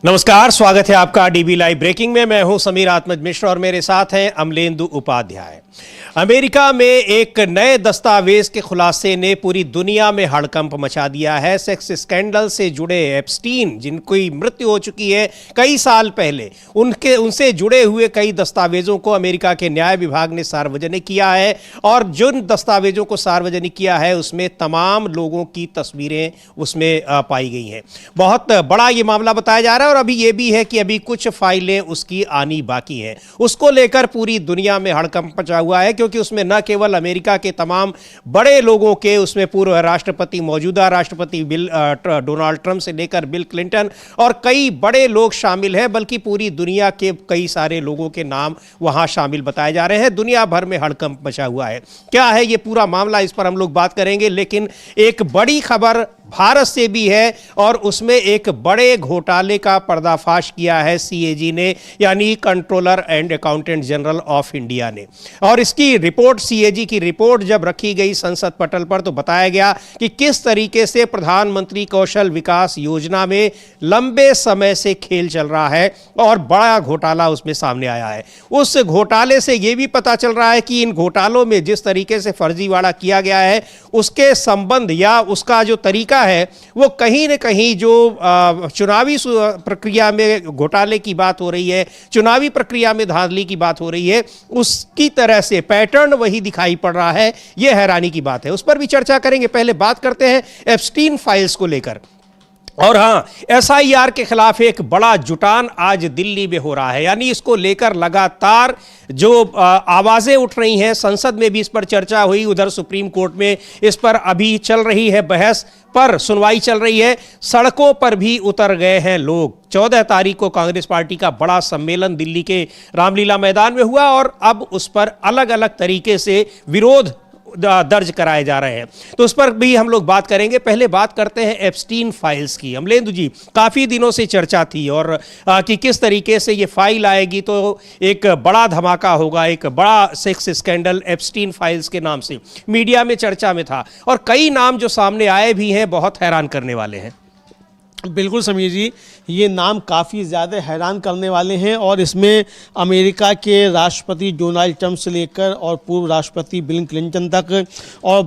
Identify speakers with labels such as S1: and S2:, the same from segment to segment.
S1: नमस्कार, स्वागत है आपका डीबी लाइव ब्रेकिंग में। मैं हूं समीर आत्मज मिश्र और मेरे साथ हैं अमलेंदु उपाध्याय। अमेरिका में एक नए दस्तावेज के खुलासे ने पूरी दुनिया में हड़कंप मचा दिया है। सेक्स स्कैंडल से जुड़े एप्स्टीन, जिनकी मृत्यु हो चुकी है कई साल पहले, उनसे जुड़े हुए कई दस्तावेजों को अमेरिका के न्याय विभाग ने सार्वजनिक किया है। और जिन दस्तावेजों को सार्वजनिक किया है उसमें तमाम लोगों की तस्वीरें उसमें पाई गई हैं। बहुत बड़ा ये मामला बताया जा रहा है और अभी ये भी है कि अभी कुछ फाइलें उसकी आनी बाकी हैं। उसको लेकर पूरी दुनिया में हड़कंप मचा हुआ है, क्योंकि उसमें न केवल अमेरिका के तमाम बड़े लोगों के, उसमें पूर्व राष्ट्रपति, मौजूदा राष्ट्रपति डोनाल्ड ट्रंप से लेकर बिल क्लिंटन और कई बड़े लोग शामिल हैं, बल्कि पूरी दुनिया के कई सारे लोगों के नाम वहां शामिल बताए जा रहे हैं। दुनिया भर में हड़कंप मचा हुआ है। क्या है ये पूरा मामला, इस पर हम लोग बात करेंगे। लेकिन एक बड़ी खबर भारत से भी है और उसमें एक बड़े घोटाले का पर्दाफाश किया है सीएजी ने, यानी controller and accountant general of India ने। और इसकी रिपोर्ट, सीएजी की रिपोर्ट जब रखी गई संसद पटल पर, तो बताया गया कि किस तरीके से प्रधानमंत्री कौशल विकास योजना में लंबे समय से खेल चल रहा है और बड़ा घोटाला उसमें सामने आया है। उस घोटाले से यह भी पता चल रहा है कि इन घोटालों में जिस तरीके से फर्जीवाड़ा किया गया है उसके संबंध या उसका जो तरीका है वो कहीं न कहीं जो चुनावी प्रक्रिया में घोटाले की बात हो रही है, चुनावी प्रक्रिया में धांधली की बात हो रही है, उसकी तरह से पैटर्न वही दिखाई पड़ रहा है। यह हैरानी की बात है। उस पर भी चर्चा करेंगे। पहले बात करते हैं एप्स्टीन फाइल्स को लेकर। और हाँ, एसआईआर के खिलाफ एक बड़ा जुटान आज दिल्ली में हो रहा है, यानी इसको लेकर लगातार जो आवाजें उठ रही हैं। संसद में भी इस पर चर्चा हुई, उधर सुप्रीम कोर्ट में इस पर अभी चल रही है बहस, पर सुनवाई चल रही है। सड़कों पर भी उतर गए हैं लोग। 14 तारीख को कांग्रेस पार्टी का बड़ा सम्मेलन दिल्ली के रामलीला मैदान में हुआ और अब उस पर अलग अलग तरीके से विरोध दर्ज कराए जा रहे हैं, तो उस पर भी हम लोग बात करेंगे। पहले बात करते हैं एप्स्टीन फाइल्स की। अमलेंदु जी, काफी दिनों से चर्चा थी और कि किस तरीके से ये फाइल आएगी तो एक बड़ा धमाका होगा, एक बड़ा सेक्स स्कैंडल एप्स्टीन फाइल्स के नाम से मीडिया में चर्चा में था और कई नाम जो सामने आए भी हैं बहुत हैरान करने वाले हैं।
S2: बिल्कुल समीर जी, ये नाम काफ़ी ज़्यादा हैरान करने वाले हैं और इसमें अमेरिका के राष्ट्रपति डोनाल्ड ट्रंप से लेकर और पूर्व राष्ट्रपति बिल क्लिंटन तक और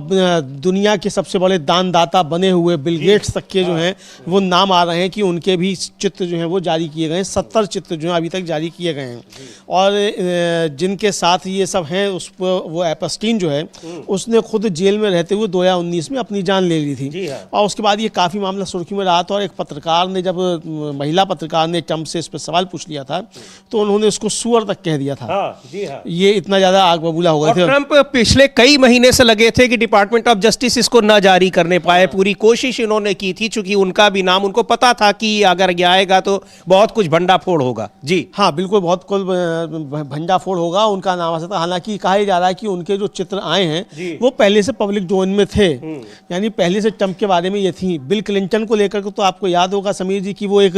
S2: दुनिया के सबसे बड़े दानदाता बने हुए बिल गेट्स तक के जो हैं वो नाम आ रहे हैं कि उनके भी चित्र जो हैं वो जारी किए गए हैं। 70 चित्र जो हैं अभी तक जारी किए गए हैं और जिनके साथ ये सब हैं उस पर वो एप्स्टीन जो है उसने खुद जेल में रहते हुए 2019 में अपनी जान ले ली थी और उसके बाद ये काफ़ी मामला सुर्खी में रहा था। और एक पत्रकार ने, जब महिला पत्रकार ने ट्रंप से इस पर सवाल पूछ लिया था तो उन्होंने उसको सुअर तक कह दिया था।
S1: जी हाँ।
S2: ये इतना ज्यादा आग बबूला हो गए थे।
S1: ट्रंप पिछले कई महीने से लगे थे कि डिपार्टमेंट ऑफ जस्टिस इसको न जारी करने पाए। पूरी कोशिश इन्होंने की थी, चूंकि उनका भी नाम, उनको पता था कि अगर ये आएगा तो बहुत कुछ भंडाफोड़ होगा। जी हाँ,
S2: बिल्कुल, बहुत कुछ भंडाफोड़ होगा, उनका नाम आ सकता है। हालांकि कहा जा रहा है कि उनके जो चित्र आए हैं वो पहले से पब्लिक डोमेन में थे, यानी पहले से ट्रंप के बारे में ये थी। बिल क्लिंटन को लेकर तो आपको याद होगा समीर जी कि वो एक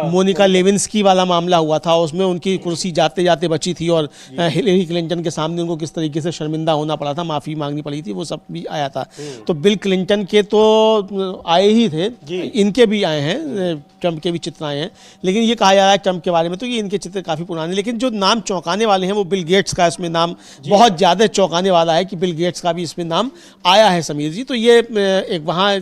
S2: मोनिका लेविंस्की वाला मामला हुआ था, उसमें उनकी कुर्सी जाते जाते बची थी और हिलेरी क्लिंटन के सामने उनको किस तरीके से शर्मिंदा होना पड़ा था, माफी मांगनी पड़ी थी, वो सब भी आया था। तो बिल क्लिंटन के तो आए ही थे, इनके भी आए हैं, ट्रंप के भी चित्र आए हैं। लेकिन ये कहा जा रहा है ट्रंप के बारे में तो ये इनके चित्र काफी पुराने। लेकिन जो नाम चौंकाने वाले हैं वो बिल गेट्स का इसमें नाम बहुत ज्यादा चौंकाने वाला है कि बिल गेट्स का भी इसमें नाम आया है समीर जी। तो ये एक वहाँ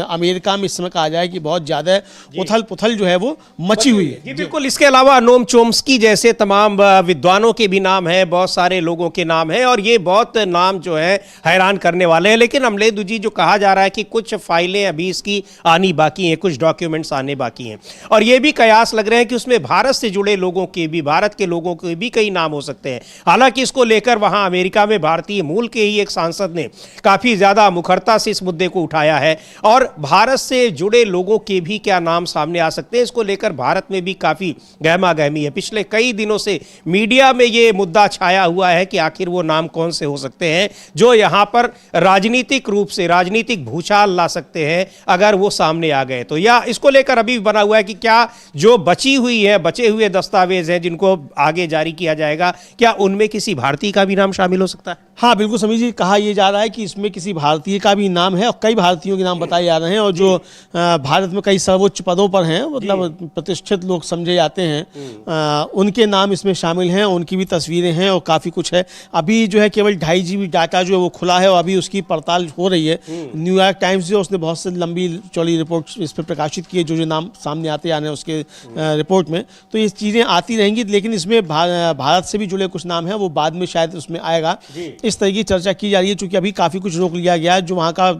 S2: अमेरिका में इस समय कहा जाए कि बहुत ज्यादा उथल पुथल जो है वो मची हुई है।
S1: जी बिल्कुल। इसके अलावा नोम चोम्स्की जैसे तमाम विद्वानों के भी नाम हैं, बहुत सारे लोगों के नाम हैं और ये बहुत नाम जो है हैरान करने वाले हैं। लेकिन अमलेंदु जी, जो कहा जा रहा है कि कुछ फाइलें अभी इसकी आनी बाकी हैं, कुछ डॉक्यूमेंट्स आने बाकी हैं और ये भी कयास लग रहे हैं कि उसमें भारत से जुड़े लोगों के भी, भारत के लोगों के भी कई नाम हो सकते हैं। हालांकि इसको लेकर वहां अमेरिका में भारतीय मूल के ही एक सांसद ने काफी ज्यादा मुखरता से इस मुद्दे को उठाया है और भारत से जुड़े लोगों के भी क्या नाम सामने आ सकते हैं, इसको लेकर भारत में भी काफी गहमा गहमी है। पिछले कई दिनों से मीडिया में ये मुद्दा छाया हुआ है कि आखिर वो नाम कौन से हो सकते हैं जो यहां पर राजनीतिक रूप से, राजनीतिक भूचाल ला सकते हैं अगर वो सामने आ गए तो। या इसको लेकर अभी बना हुआ है कि क्या जो बची हुई है, बचे हुए दस्तावेज हैं जिनको आगे जारी किया जाएगा, क्या उनमें किसी भारतीय का भी नाम शामिल हो सकता है?
S2: हाँ बिल्कुल समीर जी, कहा यह जा रहा है कि इसमें किसी भारतीय का भी नाम है और कई भारतीयों के नाम बताए जा रहे हैं और जो भारत में कई सर्वोच्च पदों पर हैं, मतलब प्रतिष्ठित लोग समझे जाते हैं, उनके नाम इसमें शामिल हैं, उनकी भी तस्वीरें हैं और काफ़ी कुछ है। अभी जो है केवल 2.5 GB डाटा जो है वो खुला है और अभी उसकी पड़ताल हो रही है। न्यूयॉर्क टाइम्स जो उसने बहुत से लंबी चौड़ी रिपोर्ट इस पर प्रकाशित की है, जो नाम सामने आते आ रहे हैं उसके रिपोर्ट में। तो ये चीज़ें आती रहेंगी, लेकिन इसमें भारत से भी जुड़े कुछ नाम हैं, वो बाद में शायद उसमें आएगा। इस तरह की चर्चा की जा रही है, चूँकि अभी काफ़ी कुछ रोक लिया गया है। जो वहाँ का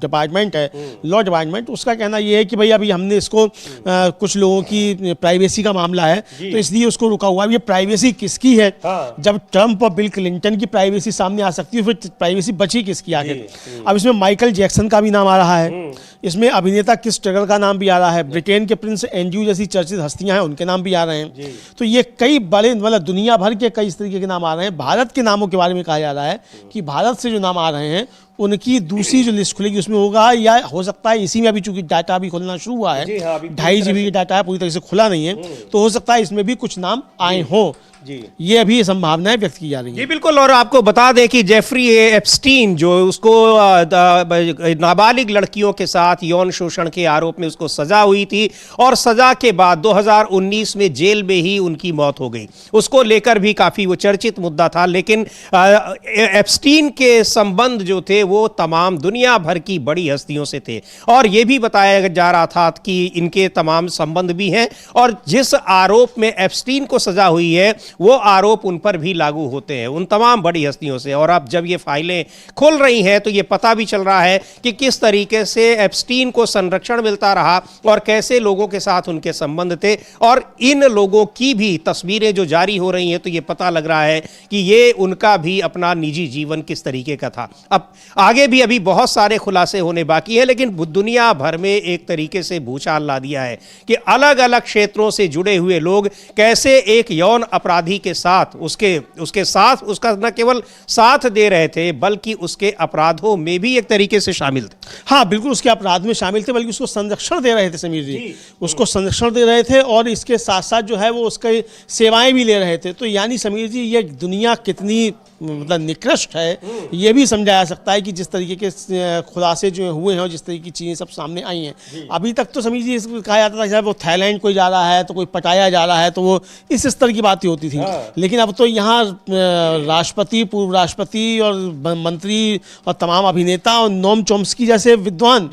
S2: डिपार्टमेंट है, लॉ डिपार्टमेंट, उसका कहना यह है कि भाई अभी हमने इसको कुछ लोगों की प्राइवेसी का मामला है तो इसलिए उसको रुका हुआ है। ये प्राइवेसी किसकी है? जब ट्रंप और बिल क्लिंटन की प्राइवेसी सामने आ सकती है, फिर प्राइवेसी बची किसकी आखिर? अब इसमें माइकल जैक्सन का भी नाम आ रहा है, इसमें अभिनेता किस ट्रेगर का नाम भी आ रहा है, ब्रिटेन के प्रिंस एंड्रयू जैसी चर्चित हस्तियां हैं उनके नाम भी आ रहे हैं। तो ये कई बड़े, मतलब दुनिया भर के कई इस तरीके के नाम आ रहे हैं। भारत के नामों के बारे में कहा जा रहा है कि भारत से जो नाम आ रहे हैं उनकी दूसरी जो लिस्ट खुलेगी उसमें होगा, या हो सकता है इसी में अभी चूंकि डाटा अभी खुलना शुरू हुआ है, 2.5 GB की डाटा है, पूरी तरह से खुला नहीं है, तो हो सकता है इसमें भी कुछ नाम आए हों। ये अभी संभावनाएं व्यक्त की जा रही हैं।
S1: जी बिल्कुल। और आपको बता दें कि जेफरी एप्स्टीन, जो उसको नाबालिग लड़कियों के साथ यौन शोषण के आरोप में उसको सजा हुई थी और सजा के बाद 2019 में जेल में ही उनकी मौत हो गई, उसको लेकर भी काफी वो चर्चित मुद्दा था। लेकिन एप्स्टीन के संबंध जो थे वो तमाम दुनिया भर की बड़ी हस्तियों से थे और ये भी बताया जा रहा था कि इनके तमाम संबंध भी हैं और जिस आरोप में एप्स्टीन को सजा हुई है वो आरोप उन पर भी लागू होते हैं, उन तमाम बड़ी हस्तियों से। और अब जब ये फाइलें खुल रही हैं तो ये पता भी चल रहा है कि किस तरीके से एप्स्टीन को संरक्षण मिलता रहा और कैसे लोगों के साथ उनके संबंध थे। और इन लोगों की भी तस्वीरें जो जारी हो रही हैं तो ये पता लग रहा है कि ये उनका भी अपना निजी जीवन किस तरीके का था। अब आगे भी अभी बहुत सारे खुलासे होने बाकी हैं, लेकिन दुनिया भर में एक तरीके से भूचाल ला दिया है कि अलग अलग क्षेत्रों से जुड़े हुए लोग कैसे एक यौन अपराधी के साथ उसके साथ उसका न केवल साथ दे रहे थे बल्कि उसके अपराधों में भी एक तरीके से शामिल थे।
S2: हाँ बिल्कुल, उसके अपराध में शामिल थे, बल्कि उसको संरक्षण दे रहे थे समीर जी, उसको संरक्षण दे रहे थे और इसके साथ साथ जो है वो उसकी सेवाएं भी ले रहे थे। तो यानी समीर जी ये दुनिया कितनी मतलब निकृष्ट है ये भी समझा जा सकता है कि जिस तरीके के खुलासे जो हुए हैं और जिस तरीके की चीज़ें सब सामने आई हैं। अभी तक तो समीर जी कहा जाता था वो थाईलैंड कोई जा रहा है तो कोई पटाया जा रहा है, तो वो इस स्तर की बातें होती थी। लेकिन अब तो यहाँ राष्ट्रपति, पूर्व राष्ट्रपति और मंत्री और तमाम अभिनेता और नोम चॉम्स्की जैसे विद्वान,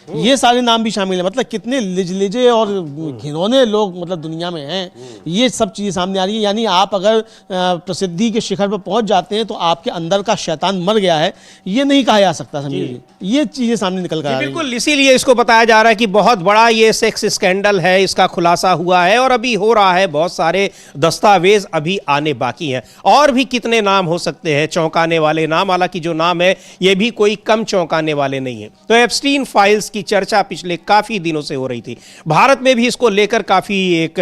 S2: ये सारे नाम भी शामिल हैं। मतलब कितने लिजे और घिनौने लोग मतलब दुनिया में हैं, ये सब चीज़ें सामने आ रही है। यानी आप अगर प्रसिद्धि के शिखर पर पहुंच जाते हैं तो आपके अंदर का शैतान मर गया है, ये नहीं कहा जा सकता समीर जी। ये चीज़ें सामने निकल कर आ रही हैं।
S1: बिल्कुल, इसीलिए इसको बताया जा रहा है कि बहुत बड़ा ये सेक्स स्कैंडल है, इसका खुलासा हुआ है और अभी हो रहा है। बहुत सारे दस्तावेज अभी आने बाकी हैं और भी कितने नाम हो सकते हैं, चौंकाने वाले नाम। हालांकि जो नाम है ये भी कोई कम चौंकाने वाले नहीं है। तो एप्स्टीन फाइल्स की चर्चा पिछले काफी दिनों से हो रही थी। भारत में भी इसको लेकर काफी एक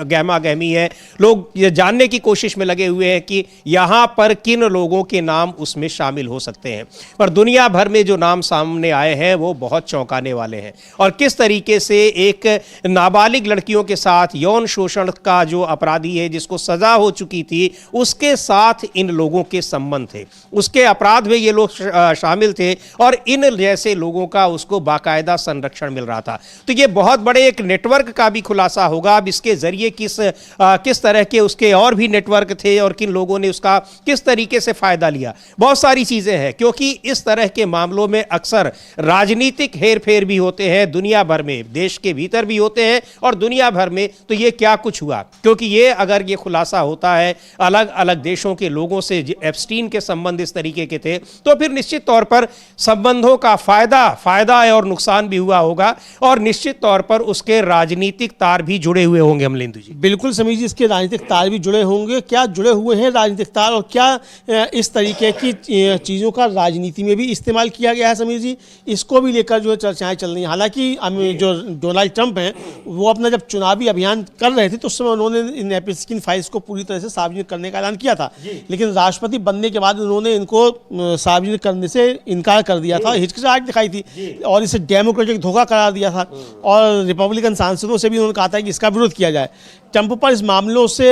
S1: गहमा गहमी है। लोग ये जानने की कोशिश में लगे हुए हैं कि यहां पर किन लोगों के नाम उसमें शामिल हो सकते हैं। पर दुनिया भर में जो नाम सामने आए हैं वो बहुत चौंकाने वाले हैं और किस तरीके से एक नाबालिग लड़कियों के साथ यौन शोषण का जो अपराधी है जिसको सजा हो चुकी थी उसके साथ इन लोगों के संबंध थे, उसके अपराध में ये लोग शामिल थे और इन जैसे लोगों का उसको बाकायदा संरक्षण मिल रहा था। तो ये बहुत बड़े एक नेटवर्क का भी खुलासा होगा। अब इसके जरिए किस तरह के उसके और भी नेटवर्क थे और किन लोगों ने उसका किस तरीके से फायदा लिया, बहुत सारी चीजें हैं। क्योंकि इस तरह के मामलों में अक्सर राजनीतिक हेरफेर भी होते हैं, दुनिया भर में, देश के भीतर भी होते हैं और दुनिया भर में। तो ये क्या कुछ हुआ, क्योंकि ये अगर ये खुलासा होता है अलग अलग देशों के लोगों से, एप्स्टीन के संबंध इस तरीके के थे, तो फिर निश्चित तौर पर संबंधों का फायदा है और नुकसान भी हुआ होगा और निश्चित तौर पर उसके राजनीतिक तार भी जुड़े हुए होंगे। अमलेंदु जी
S2: बिल्कुल समीर जी, इसके राजनीतिक तार भी जुड़े होंगे। क्या जुड़े हुए हैं राजनीतिक तार और क्या इस तरीके की चीज़ों का राजनीति में भी इस्तेमाल किया गया है समीर जी, इसको भी लेकर जो है चर्चाएं चल रही हैं। हालांकि जो डोनाल्ड ट्रंप हैं वो अपना जब चुनावी अभियान कर रहे थे तो उस समय उन्होंने इन एप्स्टीन फाइल्स को पूरी तरह से सार्वजनिक करने का ऐलान किया था, लेकिन राष्ट्रपति बनने के बाद उन्होंने इनको सार्वजनिक करने से इनकार कर दिया था, हिचकिचाहट दिखाई थी और इसे डेमोक्रेटिक धोखा करार दिया था और रिपब्लिकन सांसदों से भी उन्होंने कहा था कि इसका विरोध किया जाए। ट्रंप पर इस मामलों से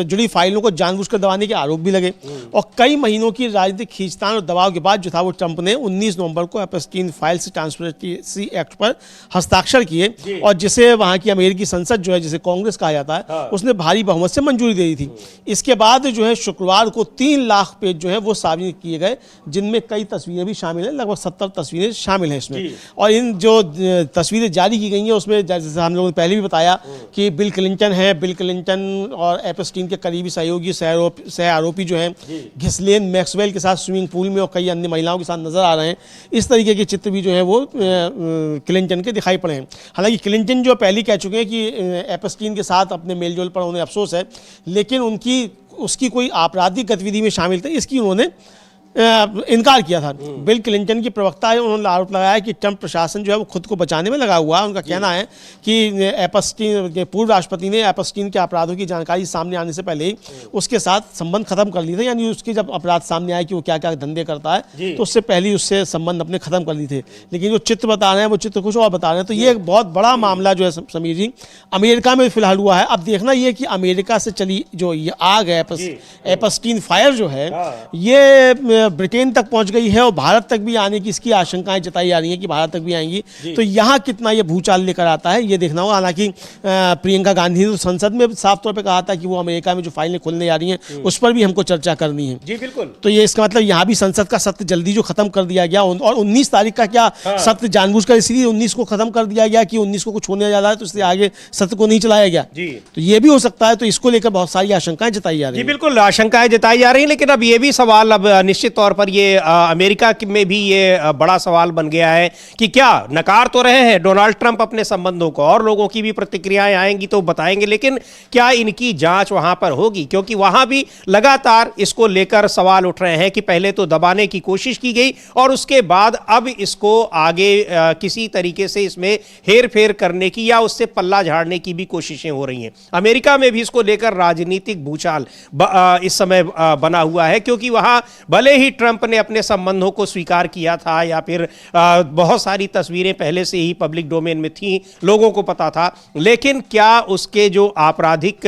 S2: जुड़ी फाइलों को जानबूझकर दबाने के आरोप भी लगे और कई महीनों की राजनीतिक खींचतान और दबाव के बाद जो था वो ट्रंप ने 19 नवंबर को एपस्टीन फाइल्स ट्रांसपेरेंसी एक्ट पर हस्ताक्षर किए और जिसे वहां की अमेरिकी संसद जो है, जिसे कांग्रेस कहा जाता है, उसने भारी बहुमत से मंजूरी दे दी थी। इसके बाद जो है शुक्रवार को 3 लाख पेज जो है वो सार्वजनिक किए गए, जिनमें कई तस्वीरें भी शामिल हैं, लगभग 70 तस्वीरें शामिल हैं इसमें। और इन जो तस्वीरें जारी की गई हैं उसमें जैसे हम लोगों ने पहले भी बताया कि बिल क्लिंटन है, बिल क्लिंटन और एपस्टीन के करीबी सहयोगी सह आरोपी जो हैं घिस्लेन मैक्सवेल के साथ स्विमिंग पूल में और कई अन्य महिलाओं के साथ नजर आ रहे हैं। इस तरीके के चित्र भी जो है वो क्लिंटन के दिखाई पड़े हैं। हालांकि क्लिंटन जो पहले कह चुके हैं कि एपस्टीन के साथ अपने मेलजोल पर उन्हें अफसोस है, लेकिन उसकी कोई आपराधिक गतिविधि में शामिल थे इसकी उन्होंने इनकार किया था। बिल क्लिंटन की प्रवक्ता है, उन्होंने आरोप लगाया कि ट्रंप प्रशासन जो है वो खुद को बचाने में लगा हुआ है। उनका कहना है कि एपस्टीन के पूर्व राष्ट्रपति ने एपस्टीन के अपराधों की जानकारी सामने आने से पहले ही उसके साथ संबंध खत्म कर लिए थे, यानी उसके जब अपराध सामने आए कि वो क्या क्या धंधे करता है तो उससे पहले ही उससे संबंध अपने खत्म कर लिए थे। लेकिन जो चित्र बता रहे हैं वो चित्र कुछ और बता रहे हैं। तो ये एक बहुत बड़ा मामला जो है समीर जी अमेरिका में फिलहाल हुआ है। अब देखना ये कि अमेरिका से चली जो ये आग है एपस्टीन फायर जो है ये ब्रिटेन तक पहुंच गई है और भारत तक भी आने की इसकी आशंकाएं जताई जा रही हैं कि भारत तक भी आएंगी। तो यहाँ कितना ये भूचाल लेकर आता है ये देखना होगा। हालांकि प्रियंका गांधी ने तो संसद में साफ तौर पे कहा था कि वो अमेरिका में जो फाइलें खुलने जा रही हैं उस पर भी हमको चर्चा करनी है।
S1: जी बिल्कुल।
S2: तो ये इसका मतलब यहाँ भी संसद का सत्र जल्दी जो खत्म कर दिया गया और 19 तारीख का क्या सत्र जानबूझकर इसलिए 19 को खत्म कर दिया गया कि 19 को कुछ होने जा रहा है तो इसलिए आगे सत्र को नहीं चलाया गया। तो ये भी हो सकता है। तो इसको लेकर बहुत सारी आशंकाएं जताई जा रही है।
S1: जी बिल्कुल, आशंकाएं जताई जा रही है। लेकिन अब ये भी सवाल अब निश्चित तौर पर ये अमेरिका में भी ये बड़ा सवाल बन गया है कि क्या नकार तो रहे हैं डोनाल्ड ट्रंप अपने संबंधों को, और लोगों की भी प्रतिक्रियाएं आएंगी तो बताएंगे, लेकिन क्या इनकी जांच वहां पर होगी? क्योंकि वहां भी लगातार इसको लेकर सवाल उठ रहे हैं कि पहले तो दबाने की कोशिश की गई और उसके बाद अब इसको आगे किसी तरीके से इसमें हेर फेर करने की या उससे पल्ला झाड़ने की भी कोशिशें हो रही हैं। अमेरिका में भी इसको लेकर राजनीतिक भूचाल इस समय बना हुआ है, क्योंकि वहां भले ही ट्रंप ने अपने संबंधों को स्वीकार किया था या फिर बहुत सारी तस्वीरें पहले से ही पब्लिक डोमेन में थी, लोगों को पता था, लेकिन क्या उसके जो आपराधिक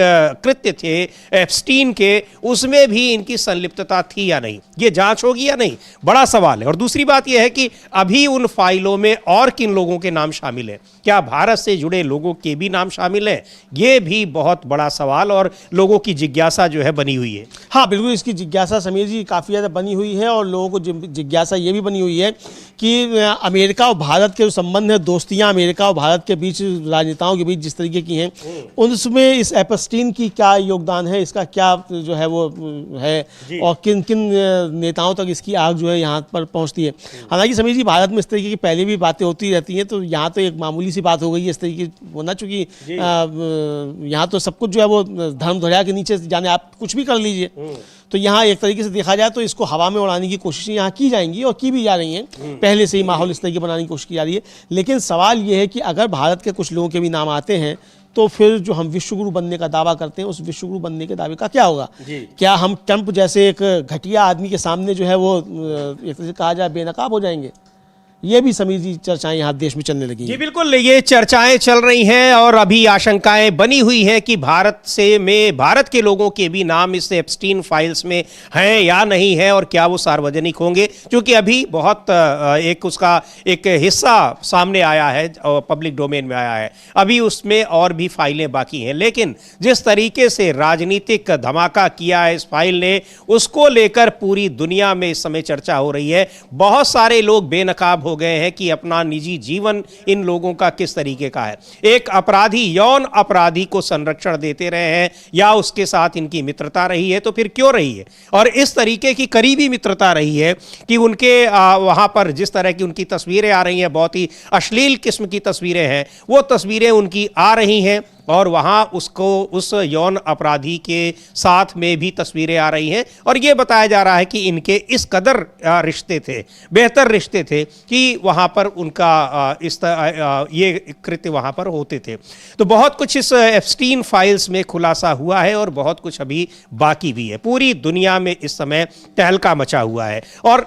S1: कृत्य थे एप्स्टीन के उसमें भी इनकी संलिप्तता थी या नहीं, ये जांच होगी या नहीं, बड़ा सवाल है। और दूसरी बात यह है कि अभी उन फाइलों में और किन लोगों के नाम शामिल हैं, क्या भारत से जुड़े लोगों के भी नाम शामिल हैं, ये भी बहुत बड़ा सवाल और लोगों की जिज्ञासा जो है बनी हुई है।
S2: हाँ बिल्कुल, इसकी जिज्ञासा समीर जी काफ़ी ज़्यादा बनी हुई है और लोगों को जिज्ञासा ये भी बनी हुई है कि अमेरिका और भारत के जो संबंध है, दोस्तियां अमेरिका और भारत के बीच, राजनेताओं के बीच जिस तरीके की हैं, उनमें इस एपस्टीन की क्या योगदान है, इसका क्या जो है वो है और किन किन नेताओं तक इसकी आग जो है यहाँ पर पहुँचती है। हालांकि समीर जी भारत में इस तरीके की पहले भी बातें होती रहती हैं, तो यहाँ तो एक मामूली सी बात हो गई है इस तरीके होना, चूँकि यहाँ तो सब कुछ जो है वो धर्म ध्वजा के नीचे जाने आप कुछ भी कर लीजिए। तो यहाँ एक तरीके से देखा जाए तो इसको हवा में उड़ाने की कोशिशें यहाँ की जाएंगी और की भी जा रही हैं, पहले से ही माहौल इस तरीके बनाने की कोशिश की जा रही है। लेकिन सवाल ये है कि अगर भारत के कुछ लोगों के भी नाम आते हैं तो फिर जो हम विश्वगुरु बनने का दावा करते हैं, उस विश्वगुरु बनने के दावे का क्या होगा? क्या हम ट्रंप जैसे एक घटिया आदमी के सामने जो है वो एक तरह से कहा जाए बेनकाब हो जाएंगे? ये भी समीर जी चर्चाएं यहाँ देश में चलने लगी।
S1: जी बिल्कुल, ये चर्चाएं चल रही हैं और अभी आशंकाएं बनी हुई हैं कि भारत के लोगों के भी नाम इस एप्स्टीन फाइल्स में हैं या नहीं है और क्या वो सार्वजनिक होंगे, क्योंकि अभी बहुत एक उसका एक हिस्सा सामने आया है और पब्लिक डोमेन में आया है, अभी उसमें और भी फाइलें बाकी हैं। लेकिन जिस तरीके से राजनीतिक धमाका किया है इस फाइल ने, उसको लेकर पूरी दुनिया में इस समय चर्चा हो रही है। बहुत सारे लोग बेनकाब हो गए हैं कि अपना निजी जीवन इन लोगों का किस तरीके का है। एक अपराधी, यौन अपराधी को संरक्षण देते रहे हैं या उसके साथ इनकी मित्रता रही है, तो फिर क्यों रही है? और इस तरीके की करीबी मित्रता रही है कि उनके वहां पर जिस तरह की उनकी तस्वीरें आ रही हैं, बहुत ही अश्लील किस्म की तस्वीरें हैं, वो तस्वीरें उनकी आ रही हैं और वहाँ उसको उस यौन अपराधी के साथ में भी तस्वीरें आ रही हैं और ये बताया जा रहा है कि इनके इस कदर रिश्ते थे, बेहतर रिश्ते थे कि वहाँ पर उनका ये कृत्य वहाँ पर होते थे। तो बहुत कुछ इस एप्स्टीन फाइल्स में खुलासा हुआ है और बहुत कुछ अभी बाकी भी है। पूरी दुनिया में इस समय तहलका मचा हुआ है और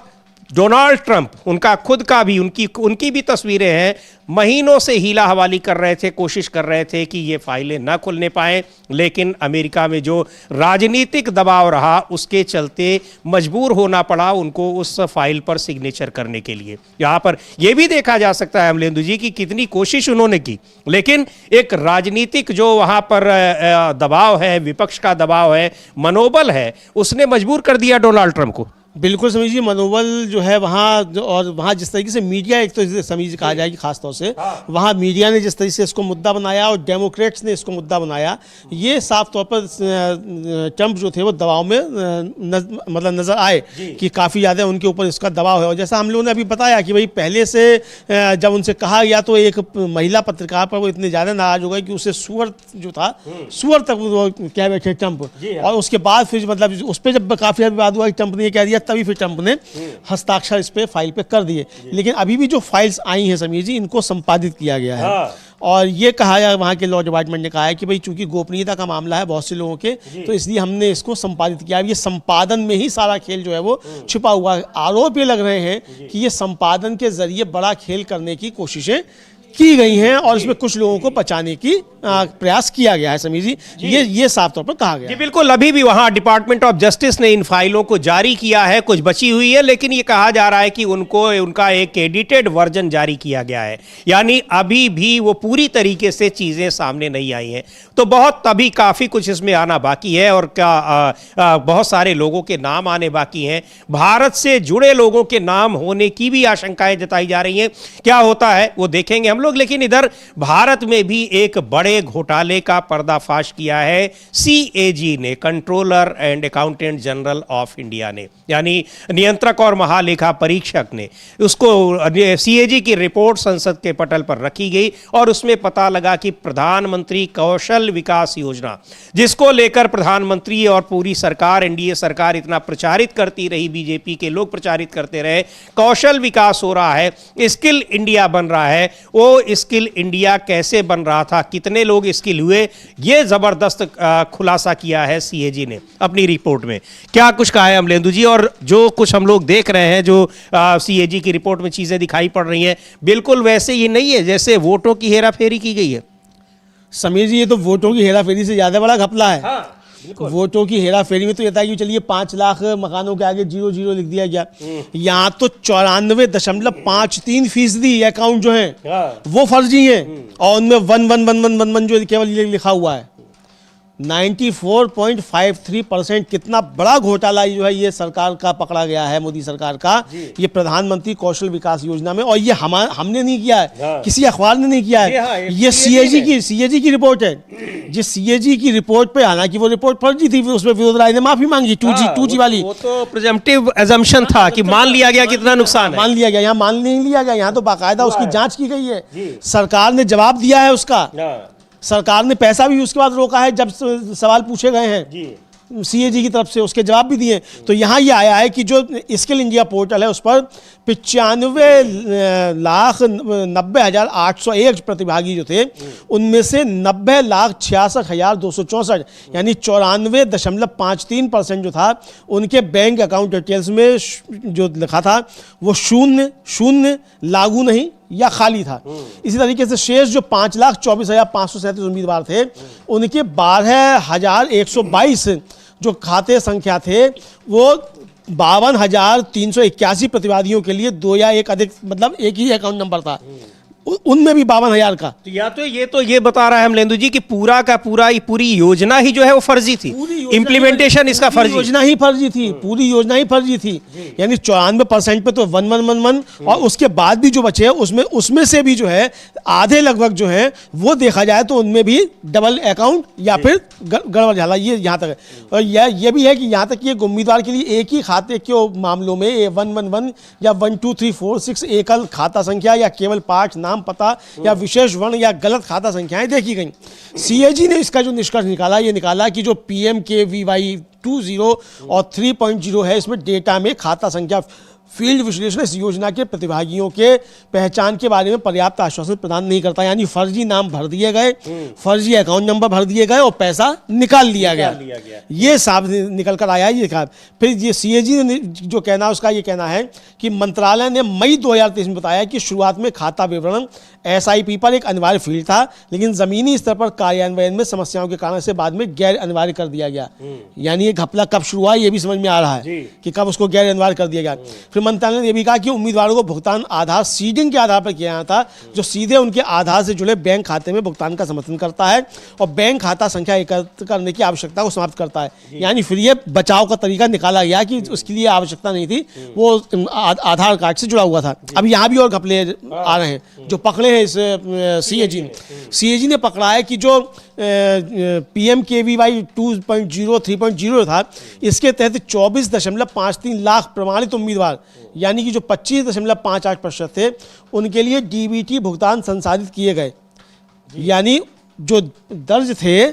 S1: डोनाल्ड ट्रंप, उनका खुद का भी, उनकी भी तस्वीरें हैं, महीनों से हीला हवाली कर रहे थे, कोशिश कर रहे थे कि ये फाइलें ना खुलने पाएं, लेकिन अमेरिका में जो राजनीतिक दबाव रहा उसके चलते मजबूर होना पड़ा उनको उस फाइल पर सिग्नेचर करने के लिए। यहाँ पर यह भी देखा जा सकता है अमलेंदु जी की कितनी कोशिश उन्होंने की, लेकिन एक राजनीतिक जो वहाँ पर दबाव है, विपक्ष का दबाव है, मनोबल है, उसने मजबूर कर दिया डोनाल्ड ट्रंप को।
S2: बिल्कुल समीर जी, मनोबल जो है वहाँ और वहाँ जिस तरीके से मीडिया, एक तो समीर जी कहा जाएगी खास तौर से, वहाँ मीडिया ने जिस तरीके से इसको मुद्दा बनाया और डेमोक्रेट्स ने इसको मुद्दा बनाया, ये साफ तौर पर ट्रंप जो थे वो दबाव में मतलब नज़र आए कि काफ़ी ज़्यादा उनके ऊपर इसका दबाव है। और जैसा हम लोगों ने अभी बताया कि भाई पहले से जब उनसे कहा गया तो एक महिला पत्रकार पर वो इतने ज़्यादा नाराज हो गए कि उसे सुअर जो था, सुअर तक वो कह बैठे ट्रंप। और उसके बाद फिर मतलब उस पर जब काफ़ी विवाद हुआ कि ट्रंप ने कह दिया, तभी फिर ट्रंप ने हस्ताक्षर इस पे फाइल पे कर दिए। लेकिन अभी भी जो फाइल्स आई हैं समीर जी, इनको संपादित किया गया है। और ये कहा गया, वहाँ के लॉ डिपार्टमेंट ने कहा है कि भाई चूंकि गोपनीयता का मामला है बहुत से लोगों के, तो इसलिए हमने इसको संपादित किया। ये संपादन में ही सारा खेल जो है वो छुपा हुआ है। आरोप ये लग रहे हैं कि ये संपादन के जरिए बड़ा खेल करने की कोशिशें की गई हैं और इसमें कुछ लोगों को बचाने की प्रयास किया गया है समीर जी। ये साफ तौर पर कहा गया
S1: जी। बिल्कुल, अभी भी वहां डिपार्टमेंट ऑफ जस्टिस ने इन फाइलों को जारी किया है, कुछ बची हुई है, लेकिन ये कहा जा रहा है कि उनका एक एडिटेड वर्जन जारी किया गया है, यानी अभी भी वो पूरी तरीके से चीजें सामने नहीं आई हैं। तो बहुत अभी काफी कुछ इसमें आना बाकी है और बहुत सारे लोगों के नाम आने बाकी हैं। भारत से जुड़े लोगों के नाम होने की भी आशंकाएं जताई जा रही हैं। क्या होता है वो देखेंगे हम लोग, लेकिन इधर भारत में भी एक बड़े घोटाले का पर्दाफाश किया है सीएजी ने, controller and accountant general of India ने, यानी नियंत्रक और महालेखा परीक्षक ने। उसको सीएजी की रिपोर्ट संसद के पटल पर रखी गई और उसमें पता लगा कि प्रधानमंत्री कौशल विकास योजना, जिसको लेकर प्रधानमंत्री और पूरी सरकार, एनडीए सरकार इतना प्रचारित करती रही, बीजेपी के लोग प्रचारित करते रहे, कौशल विकास हो रहा है, स्किल इंडिया बन रहा है। वो स्किल इंडिया कैसे बन रहा था, कितने लोग स्किल हुए, ये जबरदस्त खुलासा किया है सीएजी ने अपनी रिपोर्ट में। क्या कुछ कहा है अमलेंदु जी? और जो कुछ हम लोग देख रहे हैं, जो सीएजी की रिपोर्ट में चीजें दिखाई पड़ रही हैं, बिल्कुल वैसे ये नहीं है जैसे वोटों की हेराफेरी की गई है।
S2: समीर जी, ये तो वोटों की हेराफेरी से ज्यादा बड़ा घपला है। वोटों की हेराफेरी में तो ये था कि चलिए 5 लाख मकानों के आगे 0-0 लिख दिया गया। यहाँ तो 94.53% अकाउंट जो है वो फर्जी हैं और उनमें 11111 जो केवल लिखा हुआ है। 94.53%। कितना बड़ा घोटाला जो है ये सरकार का पकड़ा गया है, मोदी सरकार का, ये प्रधानमंत्री कौशल विकास योजना में। और ये हमने नहीं किया है, किसी अखबार ने नहीं किया है, ये सीएजी की रिपोर्ट है। जिस सीएजी की रिपोर्ट पे, हालांकि वो रिपोर्ट फर्जी थी, उसमें विरोध राय ने माफी मांगी, 2G वाली।
S1: वो तो प्रिजम्पटिव अजम्पशन था कि मान लिया गया कितना नुकसान है।
S2: मान लिया गया, यहाँ मान नहीं लिया गया, यहाँ तो बाकायदा उसकी जांच की गई है। सरकार ने जवाब दिया है उसका, सरकार ने पैसा भी उसके बाद रोका है जब सवाल पूछे गए हैं सीएजी की तरफ से, उसके जवाब भी दिए। तो यहाँ ये आया है कि जो स्किल इंडिया पोर्टल है उस पर 95,90,801 प्रतिभागी जो थे, उनमें से 90,66,264 यानी 94.53% जो था, उनके बैंक अकाउंट डिटेल्स में जो लिखा था वो शून्य लागू नहीं या खाली था। इसी तरीके से शेष जो 5,24,537 उम्मीदवार थे, उनके 12,122 जो खाते संख्या थे, वो 52,381 प्रतिवादियों के लिए 2 या 1 अधिक, मतलब एक ही अकाउंट नंबर था, उनमें भी 52,000 का।
S1: तो ये बता रहा है अमलेंदु जी कि पूरा का पूरा पूरी योजना ही जो है वो फर्जी थी, इम्प्लीमेंटेशन इसका फर्जी,
S2: योजना ही फर्जी थी, पूरी योजना ही फर्जी थी। यानी 94% पे तो 1111 और उसके बाद भी जो बचे हैं उसमें से भी जो है आधे लगभग जो है वो देखा जाए तो उनमें भी डबल अकाउंट या फिर गड़बड़ झाला, ये यहाँ तक है। और ये भी है कि यहाँ तक कि एक उम्मीदवार के लिए एक ही खाते के मामलों में 111 या 12346 एकल खाता संख्या या केवल 5 नाम, पता या विशेष वर्ण या गलत खाता संख्याएं देखी गई। सीएजी ने इसका जो निष्कर्ष निकाला कि जो PMKVY 20 और 3.0 है, इसमें डेटा में खाता संख्या फील्ड विश्लेषण इस योजना के प्रतिभागियों के पहचान के बारे में पर्याप्त आश्वासन प्रदान नहीं करता, यानी फर्जी नाम भर दिए गए, फर्जी अकाउंट नंबर भर दिए गए और पैसा निकाल लिया गया। ये साफ निकल कर आया ये कहा। फिर ये सीएजी ने जो कहना है उसका ये कहना है कि मंत्रालय ने मई 2023 में बताया कि शुरुआत में खाता विवरण एसआईपी पर एक अनिवार्य फील्ड था, लेकिन जमीनी स्तर पर कार्यान्वयन में समस्याओं के कारण से बाद में गैर अनिवार्य कर दिया गया। यानी ये घपला कब शुरू हुआ ये भी समझ में आ रहा है कि कब उसको गैर अनिवार्य कर दिया गया। फिर मंत्रालय ने यह भी कहा कि उम्मीदवारों को भुगतान आधार सीडिंग के आधार पर किया जाता था, जो सीधे उनके आधार से जुड़े बैंक खाते में भुगतान का समर्थन करता है और बैंक खाता संख्या एकत्र करने की आवश्यकता को समाप्त करता है। यानी फिर ये बचाव का तरीका निकाला गया कि उसके लिए आवश्यकता नहीं थी, वो आधार कार्ड से जुड़ा हुआ था। अब यहाँ भी और घपले आ रहे हैं जो पकड़े हैं इस सीएजी ने पकड़ा है कि जो PMKVY 2.0 3.0 था, इसके तहत 24.53 लाख प्रमाणित उम्मीदवार यानी कि जो 25.58% थे उनके लिए डीबीटी भुगतान संसाधित किए गए। यानी जो दर्ज थे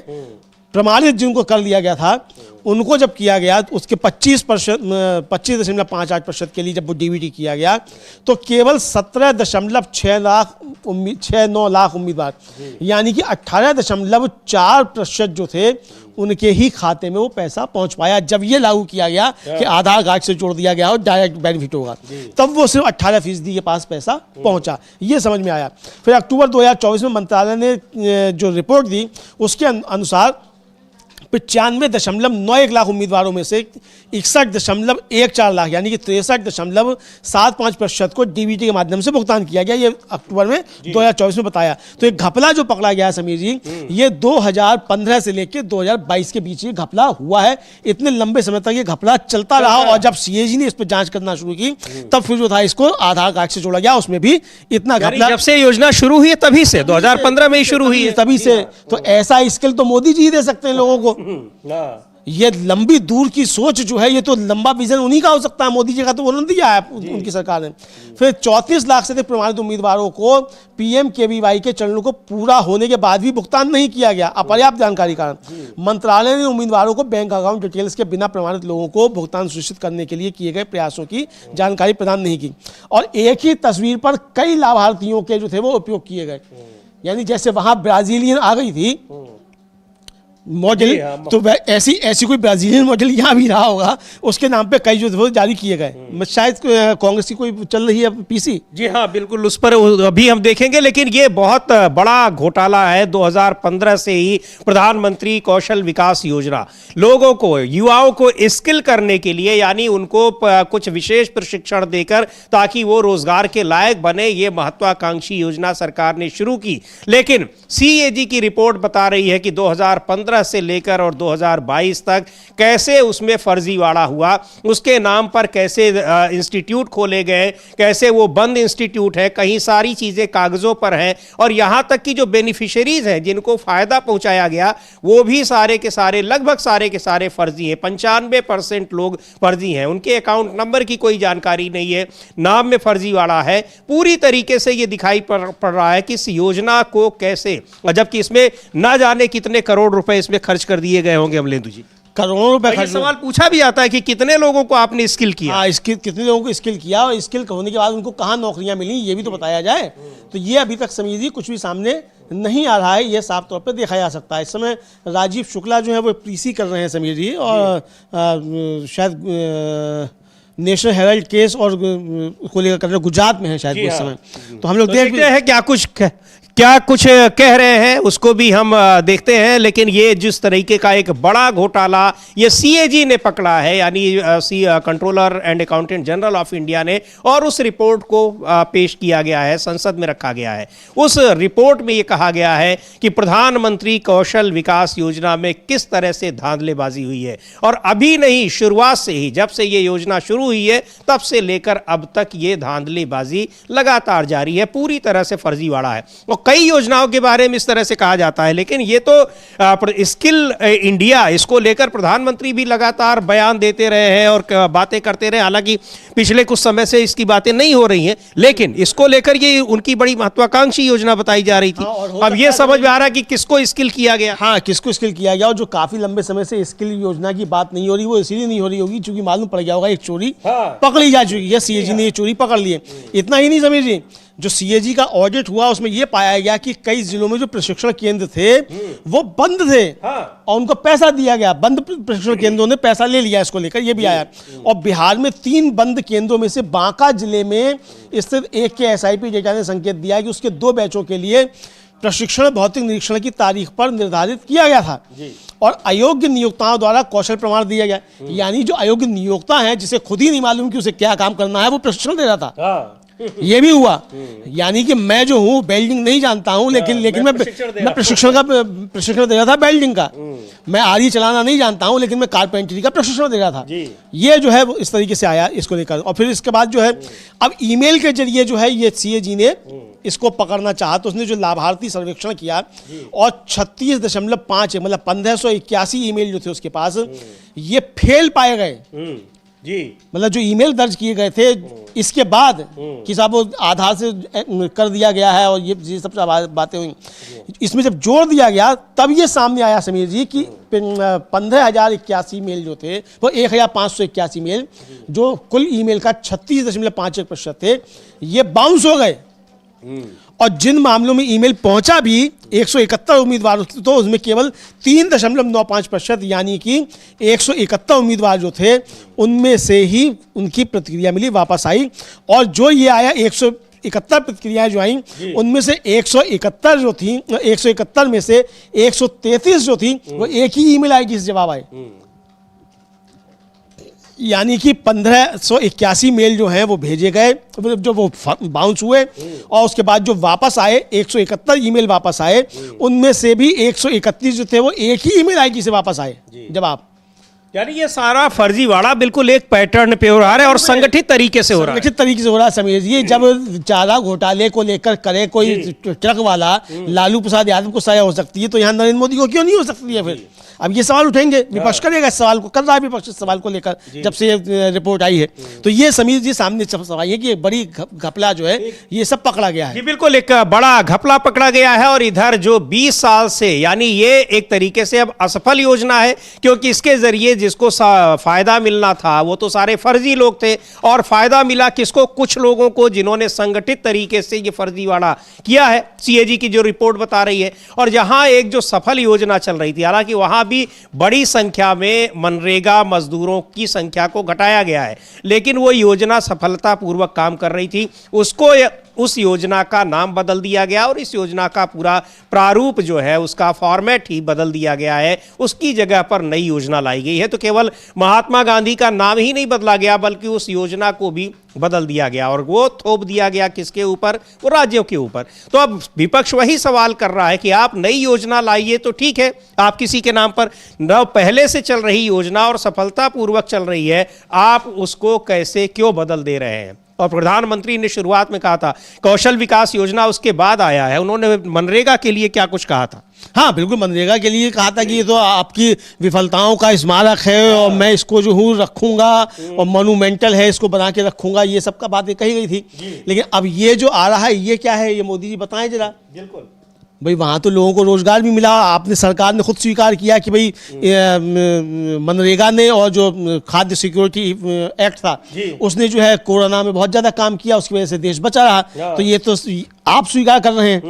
S2: प्रमाणित जिनको कर लिया गया था उनको जब किया गया उसके 25.58% के लिए जब वो डीबीटी किया गया तो केवल 17.69 लाख उम्मीदवार यानी कि 18.4% जो थे उनके ही खाते में वो पैसा पहुंच पाया। जब ये लागू किया गया कि आधार कार्ड से जोड़ दिया गया और डायरेक्ट बेनिफिट होगा, तब वो सिर्फ 18% के पास पैसा पहुंचा, ये समझ में आया। फिर अक्टूबर 2024 में मंत्रालय ने जो रिपोर्ट दी उसके अनुसार 95.91 लाख उम्मीदवारों में से 61.14 लाख यानी कि 63.75% को डीबीटी के माध्यम से भुगतान किया गया। ये अक्टूबर में 2024 में बताया। तो एक घपला जो पकड़ा गया है समीर जी, ये 2015 से लेकर 2022 के बीच ये घपला हुआ है। इतने लंबे समय तक ये घपला चलता रहा और जब सीएजी ने इस पर जांच करना शुरू की तब फिर जो था इसको आधार कार्ड से जोड़ा गया, उसमें भी इतना घपला।
S1: जब से योजना शुरू हुई है तभी से 2015 में ही शुरू हुई है
S2: तभी से। तो ऐसा स्किल तो मोदी जी ही दे सकते हैं लोगों को। ये लंबी दूर की सोच जो है ये तो लंबा विजन उन्हीं का हो सकता है, मोदी जी का तो उन्होंने दिया है उनकी सरकार ने। फिर 34 लाख से अधिक प्रमाणित उम्मीदवारों को PMKVY के चरणों को पूरा होने के बाद भी भुगतान नहीं किया गया अपर्याप्त जानकारी कारण। मंत्रालय ने उम्मीदवारों को बैंक अकाउंट डिटेल्स के बिना प्रमाणित लोगों को भुगतान सुनिश्चित करने के लिए किए गए प्रयासों की जानकारी प्रदान नहीं की और एक ही तस्वीर पर कई लाभार्थियों के जो थे वो उपयोग किए गए। यानी जैसे वहां ब्राजीलियन आ गई थी मॉडल, तो ऐसी कोई ब्राजीलियन मॉडल यहाँ भी रहा होगा, उसके नाम पे कई जो जारी किए गए। शायद कांग्रेस की कोई चल रही है पीसी।
S1: जी हाँ बिल्कुल, उस पर अभी हम देखेंगे। लेकिन ये बहुत बड़ा घोटाला है। 2015 से ही प्रधानमंत्री कौशल विकास योजना लोगों को, युवाओं को स्किल करने के लिए यानी उनको कुछ विशेष प्रशिक्षण देकर ताकि वो रोजगार के लायक बने, ये महत्वाकांक्षी योजना सरकार ने शुरू की। लेकिन सीएजी की रिपोर्ट बता रही है कि 2015 से लेकर और 2022 तक कैसे उसमें फर्जीवाड़ा हुआ, उसके नाम पर कैसे इंस्टीट्यूट खोले गए, कैसे वो बंद इंस्टीट्यूट है, कहीं सारी चीजें कागजों पर हैं और यहां तक कि जो बेनिफिशियरीज हैं जिनको फायदा पहुंचाया गया वो भी सारे के सारे, लगभग सारे के सारे फर्जी हैं। 95% लोग फर्जी हैं, उनके अकाउंट नंबर की कोई जानकारी नहीं है, नाम में फर्जीवाड़ा है। पूरी तरीके से ये दिखाई पड़ रहा है कि इस योजना को कैसे, जबकि इसमें ना जाने कितने करोड़ रुपए इसमें खर्च कर दिए गए होंगे अमलेंदु जी,
S2: करोड़ों रुपए खर्च।
S1: सवाल पूछा भी आता है कि कितने लोगों को आपने स्किल किया।
S2: हाँ, स्किल कितने लोगों को स्किल किया और स्किल होने के बाद उनको कहाँ नौकरियां मिली ये भी तो बताया जाए। तो ये अभी तक समीर जी कुछ भी सामने नहीं आ रहा है, ये साफ तौर पे देखा जा सकता है। इस समय राजीव शुक्ला जो है वो पीसी कर रहे हैं समीर जी और शायद नेशनल हेराल्ड केस और को लेकर कर रहे गुजरात में है शायद इस समय। तो हम लोग देखते हैं
S1: क्या कुछ कह रहे हैं उसको भी हम देखते हैं। लेकिन ये जिस तरीके का एक बड़ा घोटाला ये सीएजी ने पकड़ा है, यानी controller and accountant general of India ने, और उस रिपोर्ट को पेश किया गया है, संसद में रखा गया है। उस रिपोर्ट में ये कहा गया है कि प्रधानमंत्री कौशल विकास योजना में किस तरह से धांधलेबाजी हुई है और अभी नहीं, शुरुआत से ही, जब से ये योजना शुरू हुई है तब से लेकर अब तक ये धांधलेबाजी लगातार जारी है, पूरी तरह से फर्जीवाड़ा है। और कई योजनाओं के बारे में इस तरह से कहा जाता है, लेकिन ये तो स्किल इंडिया, इसको लेकर प्रधानमंत्री भी लगातार बयान देते रहे हैं और बातें करते रहे। हालांकि पिछले कुछ समय से इसकी बातें नहीं हो रही हैं, लेकिन इसको लेकर ये उनकी बड़ी महत्वाकांक्षी योजना बताई जा रही थी। अब ये समझ में आ रहा है कि किसको स्किल किया गया।
S2: हाँ, किसको स्किल किया गया, और जो काफी लंबे समय से स्किल योजना की बात नहीं हो रही वो इसीलिए नहीं हो रही होगी क्योंकि मालूम पड़ गया होगा एक चोरी
S1: हाँ।
S2: पकड़ ली जा चुकी है, सीएजी ने ये चोरी पकड़ ली है। इतना ही नहीं समीर जी, जो सीएजी का ऑडिट हुआ उसमें यह पाया गया कि कई जिलों में जो प्रशिक्षण केंद्र थे वो बंद थे।
S1: हाँ।
S2: और उनको पैसा दिया गया, बंद प्रशिक्षण केंद्रों ने पैसा ले लिया इसको लेकर, ये भी आया। और बिहार में 3 बंद केंद्रों में से बांका जिले में स्थित एक के एसआईपी डेटा ने संकेत दिया कि उसके 2 बैचों के लिए प्रशिक्षण भौतिक निरीक्षण की तारीख पर निर्धारित किया गया था और अयोग्य नियोक्ताओं द्वारा कौशल प्रमाण दिया गया। यानी जो अयोग्य नियोक्ता है, जिसे खुद ही नहीं मालूम कि उसे क्या काम करना है, वो प्रशिक्षण दे रहा था।
S1: हाँ।
S2: ये भी हुआ। यानी कि मैं जो हूँ वेल्डिंग नहीं जानता हूँ, लेकिन मैं प्रशिक्षण दे रहा था वेल्डिंग का। मैं आरी चलाना नहीं जानता हूँ, लेकिन मैं कारपेंटरी का प्रशिक्षण दे रहा था। ये जो है वो इस तरीके से आया इसको लेकर। और फिर इसके बाद जो है अब ईमेल के जरिए जो है ये सीएजी ने इसको पकड़ना चाहा, तो उसने जो लाभार्थी सर्वेक्षण किया और 36.5 मतलब 1581 ईमेल जो थे उसके पास, ये फेल पाए गए।
S1: जी,
S2: मतलब जो ईमेल दर्ज किए गए थे इसके बाद कि साहब वो आधार से कर दिया गया है और ये सब बातें हुई, इसमें जब जोड़ दिया गया तब ये सामने आया समीर जी कि 15,081 मेल जो थे वो 1,581 मेल जो कुल ईमेल का 36.51% थे, ये बाउंस हो गए। और जिन मामलों में ईमेल पहुंचा भी 171 उम्मीदवार, तो उसमें केवल 3.95% यानी कि 171 उम्मीदवार जो थे उनमें से ही उनकी प्रतिक्रिया मिली, वापस आई। और जो ये आया 171 प्रतिक्रियाएं जो आई उनमें से 171 जो थी, 171 में से 133 जो थी वो एक ही ईमेल आईडी से जवाब आए। यानी कि 1581 मेल जो है वो भेजे गए, जो वो बाउंस हुए, और उसके बाद जो वापस आए 171 ईमेल वापस आए, उनमें से भी 131 जो थे वो एक ही ईमेल आईडी से वापस आए जवाब।
S1: यानी ये सारा फर्जीवाड़ा बिल्कुल एक पैटर्न पे हो रहा है और संगठित तरीके से हो रहा है।
S2: संगठित तरीके से हो रहा है समीर जी। जब चारा घोटाले को लेकर करे कोई ट्रक वाला लालू प्रसाद यादव को सजा हो सकती है, तो यहाँ नरेंद्र मोदी को क्यों नहीं हो सकती है? फिर अब ये सवाल उठेंगे, विपक्ष करेगा इस सवाल को, कर रहा है विपक्ष इस सवाल को लेकर जब से रिपोर्ट आई है। तो ये समीर जी सामने सवाल है कि बड़ी घपला जो है ये सब पकड़ा गया है।
S1: जी बिल्कुल, एक बड़ा घपला पकड़ा गया है। और इधर जो 20 साल से, यानी ये एक तरीके से अब असफल योजना है, क्योंकि इसके जरिए जिसको फायदा मिलना था वो तो सारे फर्जी लोग थे, और फायदा मिला किसको? कुछ लोगों को, जिन्होंने संगठित तरीके से ये फर्जीवाड़ा किया है। सीएजी की जो रिपोर्ट बता रही है। और जहां एक जो सफल योजना चल रही थी, हालांकि वहां भी बड़ी संख्या में मनरेगा मजदूरों की संख्या को घटाया गया है, लेकिन वो योजना सफलतापूर्वक काम कर रही थी, उसको उस योजना का नाम बदल दिया गया और इस योजना का पूरा प्रारूप जो है उसका फॉर्मेट ही बदल दिया गया है। उसकी जगह पर नई योजना लाई गई है। तो केवल महात्मा गांधी का नाम ही नहीं बदला गया, बल्कि उस योजना को भी बदल दिया गया और वो थोप दिया गया किसके ऊपर? वो राज्यों के ऊपर। तो अब विपक्ष वही सवाल कर रहा है कि आप नई योजना लाइए तो ठीक है, आप किसी के नाम पर न, पहले से चल रही योजना और सफलतापूर्वक चल रही है, आप उसको कैसे क्यों बदल दे रहे हैं? और प्रधानमंत्री ने शुरुआत में कहा था कौशल विकास योजना उसके बाद आया है, उन्होंने मनरेगा के लिए क्या कुछ कहा था?
S2: हाँ बिल्कुल, मनरेगा के लिए कहा था कि ये तो आपकी विफलताओं का स्मारक है और मैं इसको जो हूँ रखूंगा और मोनूमेंटल है, इसको बना के रखूंगा, ये सब का बातें कही गई थी। लेकिन अब ये जो आ रहा है ये क्या है, ये मोदी जी बताएं जरा।
S1: बिल्कुल
S2: भाई, वहाँ तो लोगों को रोजगार भी मिला, आपने सरकार ने खुद स्वीकार किया कि भाई मनरेगा ने और जो खाद्य सिक्योरिटी एक्ट था उसने जो है कोरोना में बहुत ज़्यादा काम किया, उसकी वजह से देश बचा रहा। तो ये तो आप स्वीकार कर रहे हैं,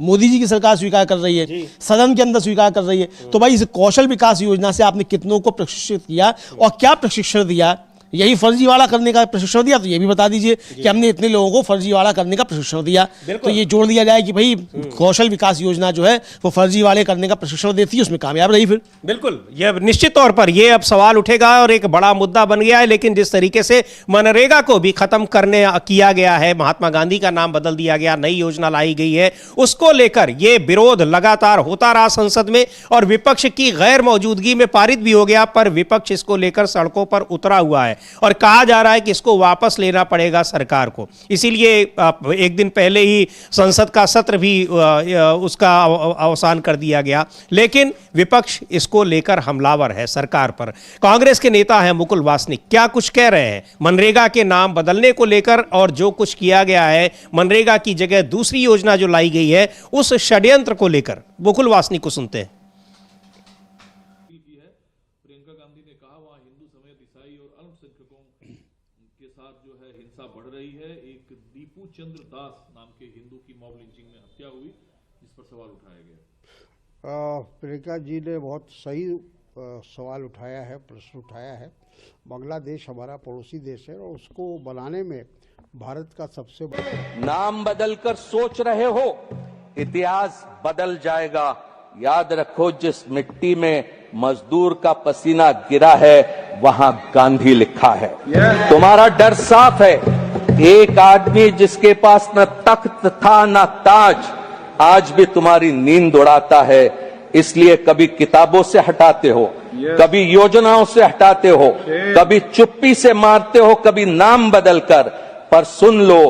S2: मोदी जी की सरकार स्वीकार कर रही है, सदन के अंदर स्वीकार कर रही है। तो भाई इस कौशल विकास योजना से आपने कितनों को प्रशिक्षित किया और क्या प्रशिक्षण दिया? यही फर्जीवाड़ा करने का प्रशिक्षण दिया? तो ये भी बता दीजिए कि हमने इतने लोगों को फर्जीवाड़ा करने का प्रशिक्षण दिया। तो ये जोड़ दिया जाए कि भाई कौशल विकास योजना जो है वो फर्जीवाड़े करने का प्रशिक्षण देती है, उसमें कामयाब रही। फिर
S1: बिल्कुल, ये निश्चित तौर पर ये अब सवाल उठेगा और एक बड़ा मुद्दा बन गया है। लेकिन जिस तरीके से मनरेगा को भी खत्म करने किया गया है, महात्मा गांधी का नाम बदल दिया गया, नई योजना लाई गई है, उसको लेकर ये विरोध लगातार होता रहा संसद में और विपक्ष की गैर मौजूदगी में पारित भी हो गया। पर विपक्ष इसको लेकर सड़कों पर उतरा हुआ है और कहा जा रहा है कि इसको वापस लेना पड़ेगा सरकार को। इसीलिए एक दिन पहले ही संसद का सत्र भी उसका अवसान कर दिया गया। लेकिन विपक्ष इसको लेकर हमलावर है सरकार पर। कांग्रेस के नेता हैं मुकुल वासनिक, क्या कुछ कह रहे हैं मनरेगा के नाम बदलने को लेकर और जो कुछ किया गया है, मनरेगा की जगह दूसरी योजना जो लाई गई है, उस षड्यंत्र को लेकर मुकुल वासनिक को सुनते हैं।
S3: प्रियंका गांधी ने कहा वहां हिंदू समेत ईसाई और अल्पसंख्यकों है हिंसा बढ़ रही है। एक दीपू चंद्र दास नाम के हिंदू की मॉब लिंचिंग में हत्या हुई, जिस पर सवाल उठाया गया।
S4: प्रियंका जी ने बहुत सही सवाल उठाया है, प्रश्न उठाया है। बांग्लादेश हमारा पड़ोसी देश है और उसको बनाने में भारत का सबसे
S5: नाम बदलकर सोच रहे हो, इतिहास बदल जाएगा। याद रखो, जिस मिट्टी में मजदूर का पसीना गिरा है वहां गांधी लिखा है। तुम्हारा डर साफ है। एक आदमी जिसके पास न तख्त था न ताज, आज भी तुम्हारी नींद उड़ाता है। इसलिए कभी किताबों से हटाते हो, कभी योजनाओं से हटाते हो, कभी चुप्पी से मारते हो, कभी नाम बदलकर। पर सुन लो,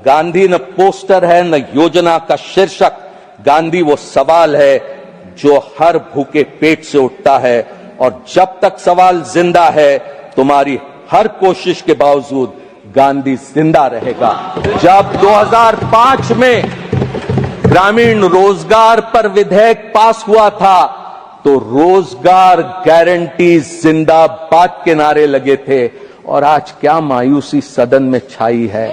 S5: गांधी न पोस्टर है न योजना का शीर्षक। गांधी वो सवाल है जो हर भूखे पेट से उठता है, और जब तक सवाल जिंदा है, तुम्हारी हर कोशिश के बावजूद गांधी जिंदा रहेगा। जब 2005 में ग्रामीण रोजगार पर विधेयक पास हुआ था, तो रोजगार गारंटी जिंदाबाद के नारे लगे थे। और आज क्या मायूसी सदन में छाई है,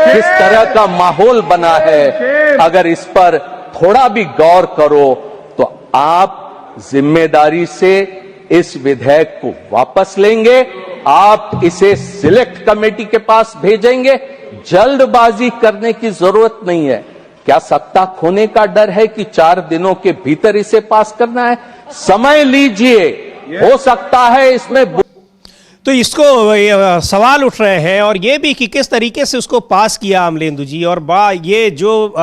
S5: किस तरह का माहौल बना है। अगर इस पर थोड़ा भी गौर करो तो आप जिम्मेदारी से इस विधेयक को वापस लेंगे, आप इसे सिलेक्ट कमेटी के पास भेजेंगे। जल्दबाजी करने की जरूरत नहीं है। क्या सत्ता खोने का डर है कि 4 दिनों के भीतर इसे पास करना है? समय लीजिए, हो सकता है इसमें।
S1: तो इसको सवाल उठ रहे हैं, और ये भी कि किस तरीके से उसको पास किया अमलेंदु जी। और ये जो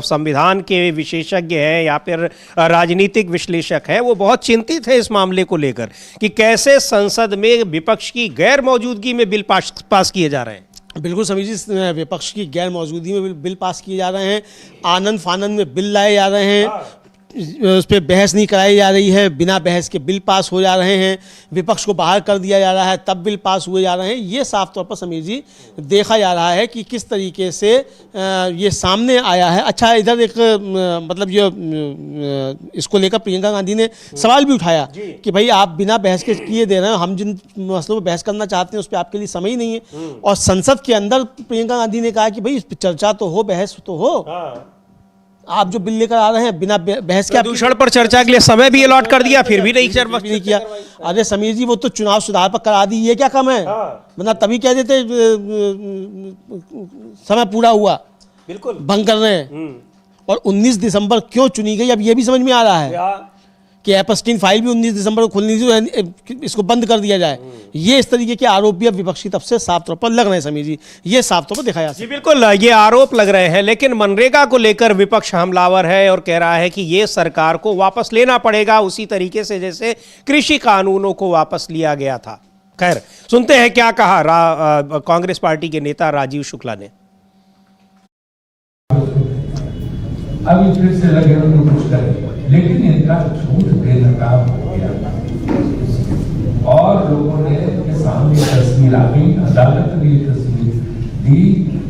S1: संविधान के विशेषज्ञ हैं या फिर राजनीतिक विश्लेषक हैं, वो बहुत चिंतित है इस मामले को लेकर कि कैसे संसद में विपक्ष की गैर मौजूदगी में बिल पास किए जा रहे हैं।
S2: बिल्कुल समीर जी, विपक्ष की गैर मौजूदगी में बिल पास किए जा रहे हैं, आनंद फानंद में बिल लाए जा रहे हैं, उस पर बहस नहीं कराई जा रही है, बिना बहस के बिल पास हो जा रहे हैं, विपक्ष को बाहर कर दिया जा रहा है तब बिल पास हुए जा रहे हैं। ये साफ तौर पर समीर जी देखा जा रहा है कि किस तरीके से ये सामने आया है। अच्छा, इधर एक मतलब ये इसको लेकर प्रियंका गांधी ने सवाल भी उठाया कि भाई आप बिना बहस के किए दे रहे हैं, हम जिन मसलों पर बहस करना चाहते हैं उस पर आपके लिए समय ही नहीं है। और संसद के अंदर प्रियंका गांधी ने कहा कि भाई इस पर चर्चा तो हो, बहस तो हो। आप जो बिल लेकर आ रहे हैं बिना बहस के,
S1: प्रदूषण पर चर्चा के लिए समय भी अलॉट कर दिया, फिर भी नहीं किया।
S2: अरे समीर जी, वो तो चुनाव सुधार पर करा दी, ये क्या कम है? वरना तभी कह देते समय पूरा हुआ,
S1: बिल्कुल
S2: भंग कर रहे हैं। और 19 दिसंबर क्यों चुनी गई, अब ये भी समझ में आ रहा है कि एपस्टीन फाइल भी 19 दिसंबर को खुलनी थी, इसको बंद कर दिया जाए। ये इस तरीके के आरोप भी अब विपक्ष की तरफ से साफ तौर पर लग रहे हैं समीर जी, ये साफ तौर पर दिखाया
S1: जी। बिल्कुल, ये आरोप लग रहे हैं, लेकिन मनरेगा को लेकर विपक्ष हमलावर है और कह रहा है कि ये सरकार को वापस लेना पड़ेगा, उसी तरीके से जैसे कृषि कानूनों को वापस लिया गया था। खैर, सुनते हैं क्या कहा कांग्रेस पार्टी के नेता राजीव शुक्ला ने।
S6: अभी फिर से लगे उनको कुछ करें, लेकिन इनका झूठ बेनकाब हो गया और लोगों ने के सामने तस्वीर आ गई, अदालत ने ये तस्वीर दी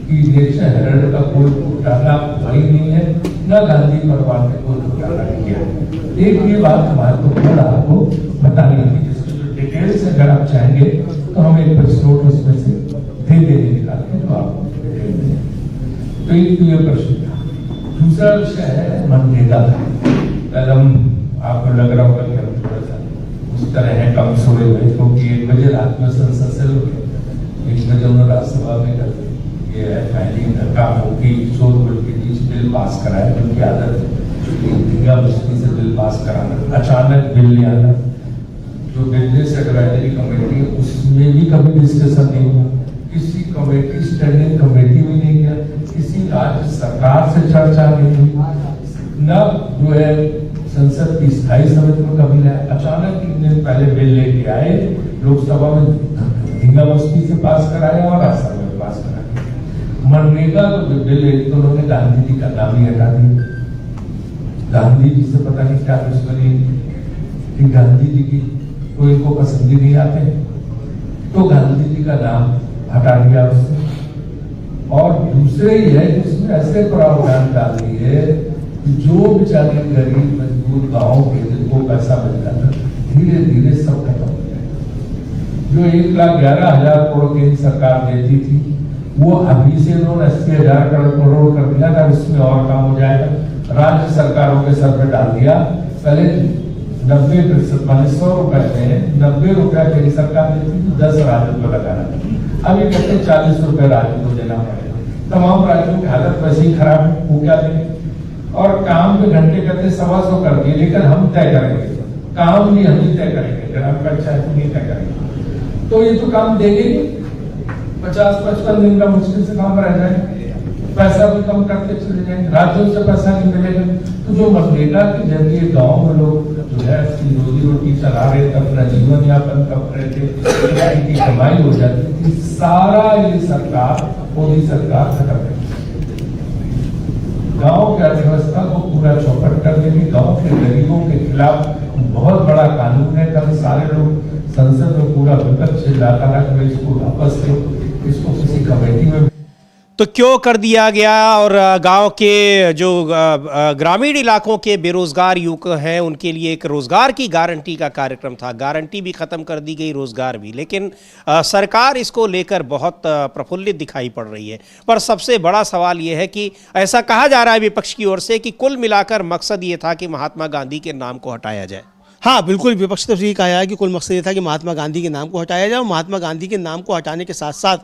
S6: कि नेशन हेराल्ड का कोई घोटाला भाई नहीं है, न गांधी परिवार ने कोई घोटाला किया। एक ये बात हमारे को थोड़ा आपको बतानी है, जिसकी जो डिटेल्स अगर आप चाहेंगे तो हम एक प्रेस नोट उसमें से दे देंगे निकाल के, तो आपको डिटेल दें। तो ये प्रश्न था। दूसरा विषय है मनरेगा का। हम आपको लग रहा होगा कि हम थोड़ा सा उस तरह है कम सोए हुए, क्योंकि 1 बजे रात में संसद से लोग 1 बजे उन्होंने राज्यसभा में कर ये है फाइलिंग धक्का होगी शोरगुल के बीच बिल पास कराया, उनकी आदत है धींगा मुश्किल से बिल पास कराना, अचानक बिल ले आना। जो बिजनेस एडवाइजरी कमेटी है उसमें भी कभी डिस्कशन नहीं हुआ, किसी कमेटी स्टैंडिंग कमेटी भी नहीं किया, किसी राज्य सरकार से चर्चा नहीं हुई, न जो है संसद की स्थायी समिति में कभी लाया। अचानक 1 दिन पहले बिल लेके आए, लोकसभा में धींगा मस्ती से पास कराया और राज्यसभा में पास कराया। मनरेगा तो बिल एक तो उन्होंने गांधी जी का नाम ही हटा दिया। गांधी जी से पता नहीं क्या दुश्मनी कि गांधी जी की तो इनको पसंद ही नहीं आते, तो गांधी जी का नाम हटा दिया उससे। और दूसरे ही है कि उसमें ऐसे प्रावधान डाल रही है कि जो बेचारे गरीब मजदूर गाँव के जिनको पैसा मिलता था धीरे धीरे सब खत्म हो जाएगा। जो 1,11,000 करोड़ केंद्र सरकार देती थी, वो अभी से उन्होंने 80,000 करोड़ कर दिया था, इसमें और काम हो जाएगा। राज्य सरकारों के सर पे डाल दिया। पहले 90% माने 100 रुपए में 90 रुपया केंद्र सरकार देती थी, 10 राज्यों को लगाना। अभी कहते 40 रुपए राज्यों को देना पड़ेगा। तमाम राज्यों की हालत वैसे ही खराब है, वो क्या देंगे? और काम के घंटे कहते 125 कर दिए, लेकिन हम तय करेंगे, काम भी हम ही तय करेंगे, ग्राम पंचायत नहीं तय करेंगे। तो ये तो काम देंगे नहीं, 50-55 दिन का मुश्किल से काम रह जाएगा, पैसा भी कम करते चले जाएंगे, राज्यों से पैसा नहीं मिलेगा। तो जो मनरेगा के जरिए गाँव में लोग जो है रोजी रोटी चला रहे थे, अपना जीवन यापन कर रहे थे, इनकी कमाई हो जाती थी, सारा ये सरकार, मोदी सरकार खत्म कर गांव की अर्थव्यवस्था को पूरा चौपट कर देगी। गांव के गरीबों के खिलाफ बहुत बड़ा कानून है। कल सारे लोग संसद में पूरा विपक्ष चिल्लाता रहा कि इसको वापस दो, इसको किसी कमेटी में।
S1: तो क्यों कर दिया गया? और गांव के जो ग्रामीण इलाकों के बेरोजगार युवक हैं उनके लिए एक रोजगार की गारंटी का कार्यक्रम था, गारंटी भी खत्म कर दी गई, रोजगार भी। लेकिन सरकार इसको लेकर बहुत प्रफुल्लित दिखाई पड़ रही है। पर सबसे बड़ा सवाल यह है कि ऐसा कहा जा रहा है विपक्ष की ओर से कि कुल मिलाकर मकसद ये था कि महात्मा गांधी के नाम को हटाया जाए।
S2: हाँ बिल्कुल, विपक्ष ने यही कहा है कि कुल मकसद ये था कि महात्मा गांधी के नाम को हटाया जाए, और महात्मा गांधी के नाम को हटाने के साथ साथ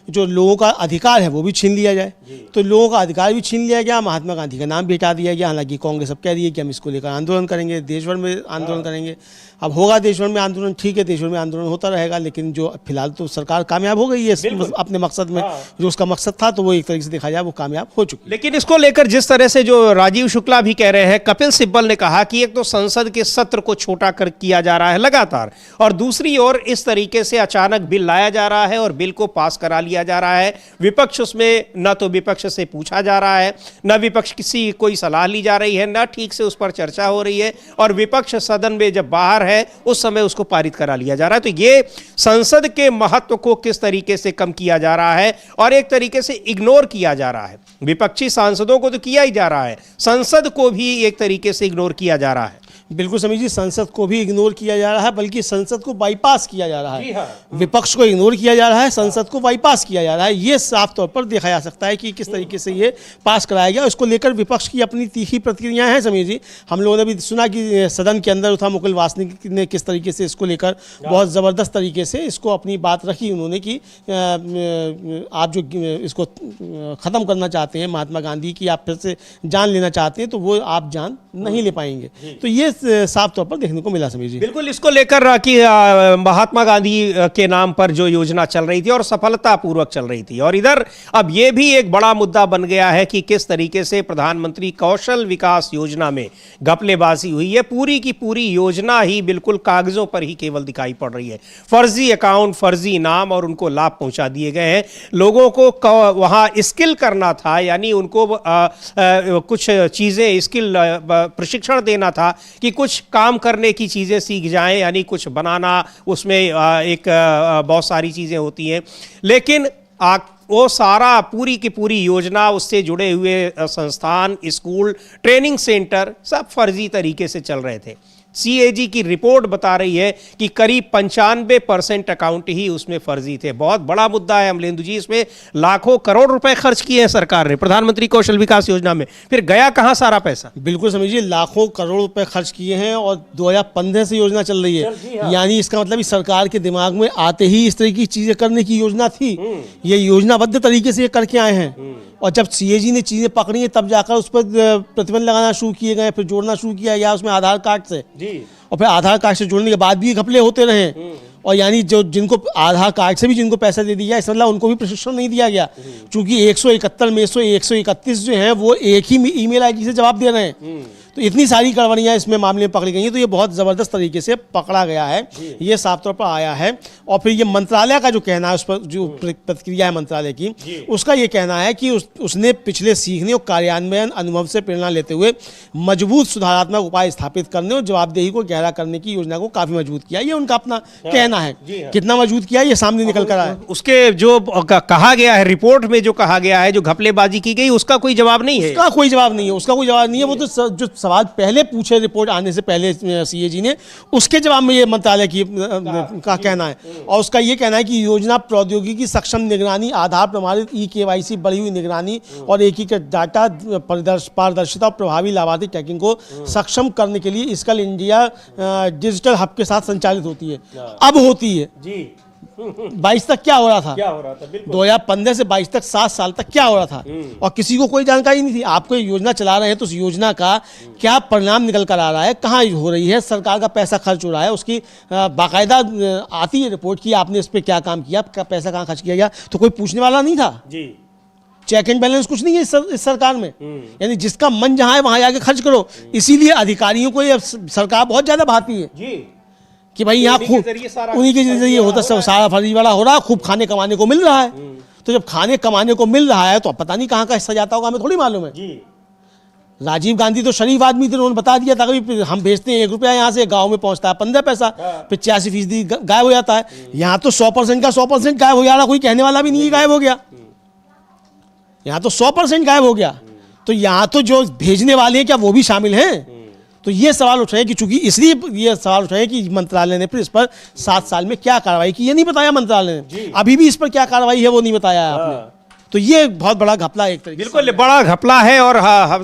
S2: जो लोगों का अधिकार है वो भी छीन लिया जाए। तो लोगों का अधिकार भी छीन लिया गया, महात्मा गांधी का नाम भी हटा दिया गया। हालांकि कांग्रेस अब कह रही है कि हम इसको लेकर आंदोलन करेंगे, देश भर में आंदोलन करेंगे। अब होगा देश भर में आंदोलन, ठीक है, देश भर में आंदोलन होता रहेगा, लेकिन जो फिलहाल तो सरकार कामयाब हो गई है अपने मकसद में। जो उसका मकसद था तो वो एक तरीके से देखा जाए वो कामयाब हो चुकी।
S1: लेकिन इसको लेकर जिस तरह से जो राजीव शुक्ला भी कह रहे हैं, कपिल सिब्बल ने कहा कि एक तो संसद के सत्र को छोटा कर किया जा रहा है लगातार, और दूसरी ओर इस तरीके से अचानक बिल लाया जा रहा है और बिल को पास करा लिया जा रहा है। विपक्ष उसमें न तो विपक्ष से पूछा जा रहा है, न विपक्ष किसी कोई सलाह ली जा रही है, न ठीक से उस पर चर्चा हो रही है, और विपक्ष सदन में जब बाहर है उस समय उसको पारित करा लिया जा रहा है। तो ये संसद के महत्व को किस तरीके से कम किया जा रहा है और एक तरीके से इग्नोर किया जा रहा है। विपक्षी सांसदों को तो किया ही जा रहा है, संसद को भी एक तरीके से इग्नोर किया जा रहा है।
S2: बिल्कुल समझिए, संसद को भी इग्नोर किया जा रहा है, बल्कि संसद को बाईपास किया जा रहा है। विपक्ष को इग्नोर किया जा रहा है, संसद को बाईपास किया जा रहा है। ये साफ तौर पर देखा जा सकता है कि किस तरीके से ये पास कराया गया। इसको लेकर विपक्ष की अपनी तीखी प्रतिक्रियाएं हैं समीर जी। हम लोगों ने भी सुना कि सदन के अंदर था मुकुल वासनिक ने किस तरीके से इसको लेकर बहुत ज़बरदस्त तरीके से इसको अपनी बात रखी उन्होंने कि आप जो इसको ख़त्म करना चाहते हैं महात्मा गांधी की, आप फिर से जान लेना चाहते हैं, तो वो आप जान नहीं ले पाएंगे। तो ये साफ तौर पर देखने को मिला समीर जी।
S1: बिल्कुल, इसको लेकर कि महात्मा गांधी के नाम पर जो योजना चल रही थी और सफलतापूर्वक चल रही थी, और इधर अब ये भी एक बड़ा मुद्दा बन गया है कि किस तरीके से प्रधानमंत्री कौशल विकास योजना में घपलेबाजी हुई है। पूरी की पूरी योजना ही बिल्कुल कागजों पर ही केवल दिखाई पड़ रही है। फर्जी अकाउंट, फर्जी नाम, और उनको लाभ पहुंचा दिए गए हैं। लोगों को वहां स्किल करना था, यानी उनको कुछ चीजें स्किल प्रशिक्षण देना था कि कुछ काम करने की चीज़ें सीख जाएं, यानी कुछ बनाना, उसमें एक बहुत सारी चीज़ें होती हैं। लेकिन वो सारा पूरी की पूरी योजना, उससे जुड़े हुए संस्थान, स्कूल, ट्रेनिंग सेंटर सब फर्जी तरीके से चल रहे थे। CAG की रिपोर्ट बता रही है कि करीब 95% अकाउंट ही उसमें फर्जी थे। बहुत बड़ा मुद्दा है अमलेंदु जी, इसमें लाखों करोड़ रुपए खर्च किए हैं सरकार ने प्रधानमंत्री कौशल विकास योजना में, फिर गया कहां सारा पैसा?
S2: बिल्कुल समझिए, लाखों करोड़ रुपए खर्च किए हैं और 2015 से योजना चल रही है। यानी इसका मतलब इस सरकार के दिमाग में आते ही इस तरह की चीजें करने की योजना थी। ये योजनाबद्ध तरीके से ये करके आए हैं, और जब CAG ने चीजें पकड़ी हैं तब जाकर उस पर प्रतिबंध लगाना शुरू किए गए, फिर जोड़ना शुरू किया गया उसमें आधार कार्ड से, और फिर आधार कार्ड से जोड़ने के बाद भी घपले होते रहे। और यानी जो जिनको आधार कार्ड से भी जिनको पैसा दे दिया, इस मतलब उनको भी प्रशिक्षण नहीं दिया गया, क्योंकि 171 में से 131 जो हैं वो एक ही ईमेल ID से जवाब दे रहे हैं। तो इतनी सारी गड़बड़ियाँ इसमें मामले में पकड़ी गई हैं। तो ये बहुत ज़बरदस्त तरीके से पकड़ा गया है, ये साफ तौर पर आया है। और फिर ये मंत्रालय का जो कहना है, उस पर जो प्रतिक्रिया है मंत्रालय की, उसका ये कहना है कि उसने पिछले सीखने और कार्यान्वयन अनुभव से प्रेरणा लेते हुए मजबूत सुधारात्मक उपाय स्थापित करने और जवाबदेही को गहरा करने की योजना को काफ़ी मजबूत किया। ये उनका अपना कहना है। कितना मजबूत किया ये सामने निकल कर आया।
S1: उसके जो कहा गया है रिपोर्ट में, जो कहा गया है, जो घपलेबाजी की गई, उसका कोई जवाब नहीं है।
S2: उसका कोई जवाब नहीं है, उसका कोई जवाब नहीं है। वो तो जो सवाल पहले पूछे रिपोर्ट आने से पहले सीएजी ने, उसके जवाब में ये मंत्रालय की का कहना है। और उसका ये कहना है कि योजना प्रौद्योगिकी सक्षम निगरानी, आधार प्रमाणित ई-केवाईसी, बढ़ी हुई निगरानी और एकीकृत डाटा पारदर्शिता और प्रभावी लाभार्थी ट्रैकिंग को सक्षम करने के लिए स्किल इंडिया डिजिटल हब के साथ संचालित होती है। अब होती है
S1: जी
S2: 22 तक क्या हो रहा था, 2015 से 22 तक 7 साल तक क्या हो रहा था, और किसी को कोई जानकारी नहीं थी। आपको योजना चला रहे हैं तो उस योजना का क्या परिणाम निकल कर आ रहा है, कहाँ हो रही है, सरकार का पैसा खर्च हो रहा है, उसकी बाकायदा आती है रिपोर्ट कि आपने इस पर क्या काम किया, पैसा कहाँ खर्च किया गया, तो कोई पूछने वाला नहीं था
S1: जी।
S2: चेक एंड बैलेंस कुछ नहीं है इस सरकार में। यानी जिसका मन जहां है वहां जाके खर्च करो। इसीलिए अधिकारियों को ये सरकार बहुत ज्यादा भाती है
S1: जी
S2: कि भाई यहाँ खूब उन्हीं के जरिए होता सब सारा फर्जीवाड़ा हो रहा है, खूब खाने कमाने को मिल रहा है। तो जब खाने कमाने को मिल रहा है तो अब पता नहीं कहाँ का हिस्सा जाता होगा, हमें थोड़ी मालूम है। राजीव गांधी तो शरीफ आदमी थे, उन्होंने बता दिया था कि हम भेजते हैं 1 रुपया, यहाँ से गांव में पहुंचता है 15 पैसा, 85% गायब हो जाता है। यहाँ तो 100% का 100% गायब हो जा रहा, कोई कहने वाला भी नहीं गायब हो गया। यहाँ तो 100% गायब हो गया। तो यहाँ तो जो भेजने वाले हैं क्या वो भी शामिल हैं? तो ये सवाल उठ रहे हैं कि चूंकि इसलिए ये सवाल उठ रहे हैं कि मंत्रालय ने फिर इस पर 7 साल में क्या कार्रवाई की, ये नहीं बताया मंत्रालय ने। अभी भी इस पर क्या कार्रवाई है वो नहीं बताया है आपने। तो ये बहुत बड़ा घपला है एक तरीके से।
S1: बिल्कुल बड़ा घपला है और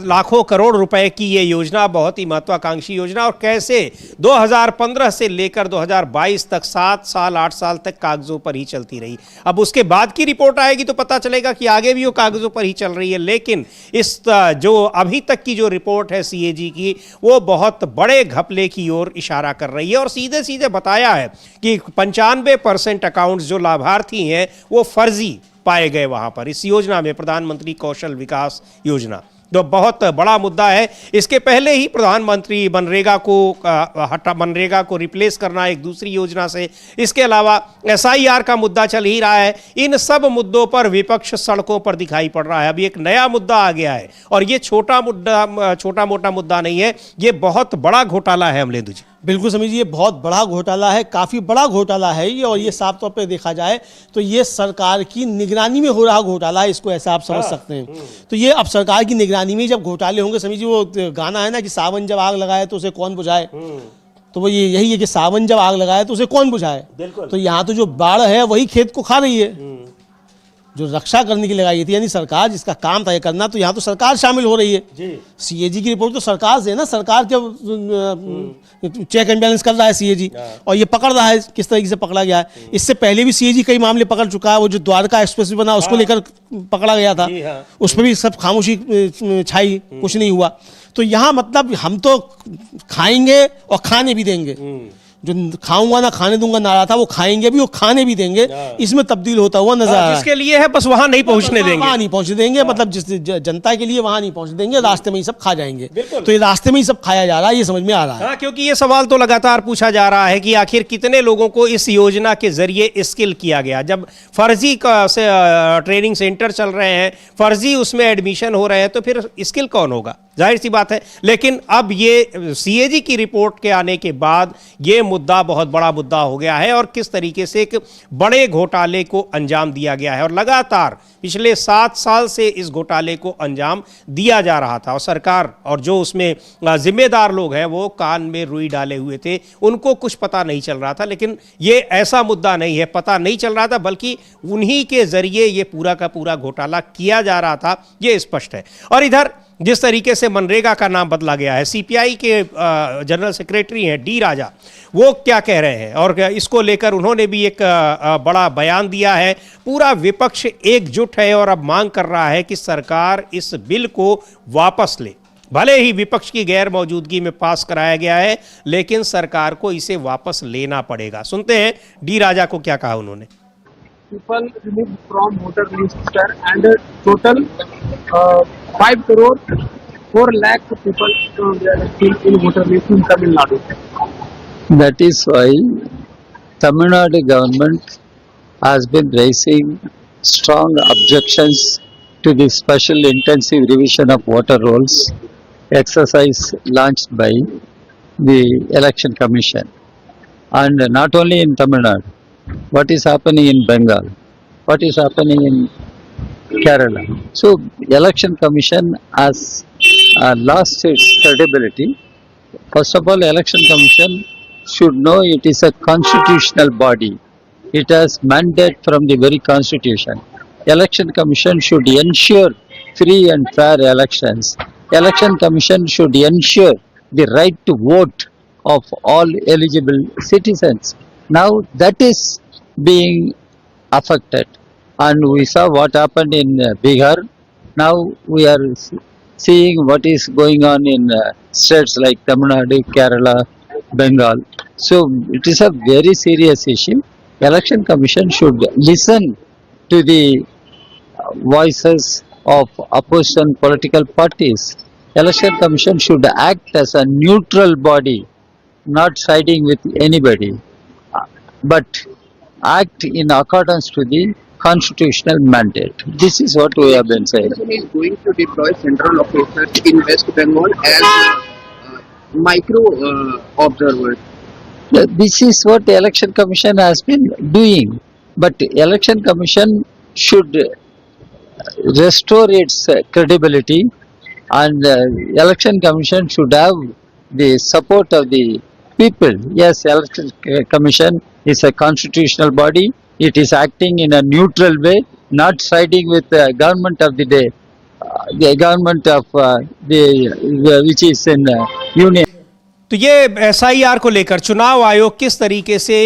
S1: लाखों करोड़ रुपए की ये योजना बहुत ही महत्वाकांक्षी योजना, और कैसे 2015 से लेकर 2022 तक 7 साल 8 साल तक कागजों पर ही चलती रही। अब उसके बाद की रिपोर्ट आएगी तो पता चलेगा कि आगे भी वो कागजों पर ही चल रही है। लेकिन इस जो अभी तक की जो रिपोर्ट है सीएजी की, वो बहुत बड़े घपले की ओर इशारा कर रही है और सीधे सीधे बताया है कि 95% अकाउंट्स जो लाभार्थी हैं वो फर्जी पाए गए वहां पर इस योजना में, प्रधानमंत्री कौशल विकास योजना। तो बहुत बड़ा मुद्दा है। इसके पहले ही प्रधानमंत्री मनरेगा को रिप्लेस करना एक दूसरी योजना से, इसके अलावा एसआईआर का मुद्दा चल ही रहा है। इन सब मुद्दों पर विपक्ष सड़कों पर दिखाई पड़ रहा है। अभी एक नया मुद्दा आ गया है और ये छोटा मोटा मुद्दा नहीं है, ये बहुत बड़ा घोटाला है अमलेंदु जी।
S2: बिल्कुल समीर जी, ये बहुत बड़ा घोटाला है, काफ़ी बड़ा घोटाला है ये। और ये साफ तौर पे देखा जाए तो ये सरकार की निगरानी में हो रहा घोटाला है, इसको ऐसा आप समझ सकते हैं। तो ये अब सरकार की निगरानी में जब घोटाले होंगे, समीर जी वो गाना है ना कि सावन जब आग लगाए तो उसे कौन बुझाए, तो वो यही है कि सावन जब आग लगाए तो उसे कौन बुझाए। तो यहाँ तो जो बाढ़ है वही खेत को खा रही है, जो रक्षा करने की लगाई थी, यानी सरकार जिसका काम था ये करना, तो यहाँ तो सरकार शामिल हो रही है। सीएजी की रिपोर्ट तो सरकार से है ना, सरकार के चेक एंड बैलेंस कर रहा है सीएजी, और ये पकड़ रहा है किस तरीके से पकड़ा गया है। इससे पहले भी सीएजी कई मामले पकड़ चुका है। वो जो द्वारका एक्सप्रेस बना उसको लेकर पकड़ा गया था, उस पर भी सब खामोशी छाई, कुछ नहीं हुआ। तो यहाँ मतलब हम तो खाएंगे और खाने भी देंगे। जो खाऊंगा ना खाने दूंगा नारा था, वो खाएंगे भी और खाने भी देंगे, इसमें तब्दील होता हुआ नजर आ रहा है।
S1: जिसके लिए है बस वहां नहीं पहुंचने देंगे,
S2: वहां नहीं पहुंचने देंगे, मतलब जिस जनता के लिए वहां नहीं पहुंचने देंगे, रास्ते में ही सब खा जाएंगे। तो ये रास्ते में ही सब खाया जा रहा है, ये समझ में आ रहा है।
S1: हाँ, क्योंकि ये सवाल तो लगातार पूछा जा रहा है कि आखिर कितने लोगों को इस योजना के जरिए स्किल किया गया। जब फर्जी ट्रेनिंग सेंटर चल रहे हैं, फर्जी उसमें एडमिशन हो रहे हैं, तो फिर स्किल कौन होगा, जाहिर सी बात है। लेकिन अब ये सीएजी की रिपोर्ट के आने के बाद ये मुद्दा बहुत बड़ा मुद्दा हो गया है और किस तरीके से एक बड़े घोटाले को अंजाम दिया गया है। और लगातार पिछले 7 साल से इस घोटाले को अंजाम दिया जा रहा था और सरकार और जो उसमें जिम्मेदार लोग हैं वो कान में रुई डाले हुए थे, उनको कुछ पता नहीं चल रहा था। लेकिन ये ऐसा मुद्दा नहीं है, पता नहीं चल रहा था, बल्कि उन्हीं के जरिए ये पूरा का पूरा घोटाला किया जा रहा था, ये स्पष्ट है। और इधर जिस तरीके से मनरेगा का नाम बदला गया है, सीपीआई के जनरल सेक्रेटरी हैं डी राजा, वो क्या कह रहे हैं और इसको लेकर उन्होंने भी एक बड़ा बयान दिया है। पूरा विपक्ष एकजुट है और अब मांग कर रहा है कि सरकार इस बिल को वापस ले। भले ही विपक्ष की गैर मौजूदगी में पास कराया गया है, लेकिन सरकार को इसे वापस लेना पड़ेगा। सुनते हैं डी राजा को क्या कहा उन्होंने।
S7: People removed from voter register and total 5 crore 4 lakh people they are still in voter list in Tamil Nadu.
S8: That is why Tamil Nadu government has been raising strong objections to the special intensive revision of voter rolls exercise launched by the Election Commission. And not only in Tamil Nadu, what is happening in Bengal, what is happening in Kerala. So Election Commission has lost its credibility. First of all, Election Commission should know it is a constitutional body. It has mandate from the very constitution. Election Commission should ensure free and fair elections. Election Commission should ensure the right to vote of all eligible citizens. Now that is being affected, and we saw what happened in Bihar. Now we are seeing what is going on in states like Tamil Nadu, Kerala, Bengal. So it is a very serious issue. Election Commission should listen to the voices of opposition political parties. Election Commission should act as a neutral body, not siding with anybody, but act in accordance to the constitutional mandate. This is what we have been saying.
S9: Is going to deploy central officers in West Bengal as micro observers.
S8: This is what the Election Commission has been doing, but the Election Commission should restore its credibility, and Election Commission should have the support of the people. Yes, Election Commission is a constitutional body. It is acting in a neutral way, not siding with the government of the day, the government of which is in union.
S1: तो ये SIR को लेकर चुनाव आयोग किस तरीके से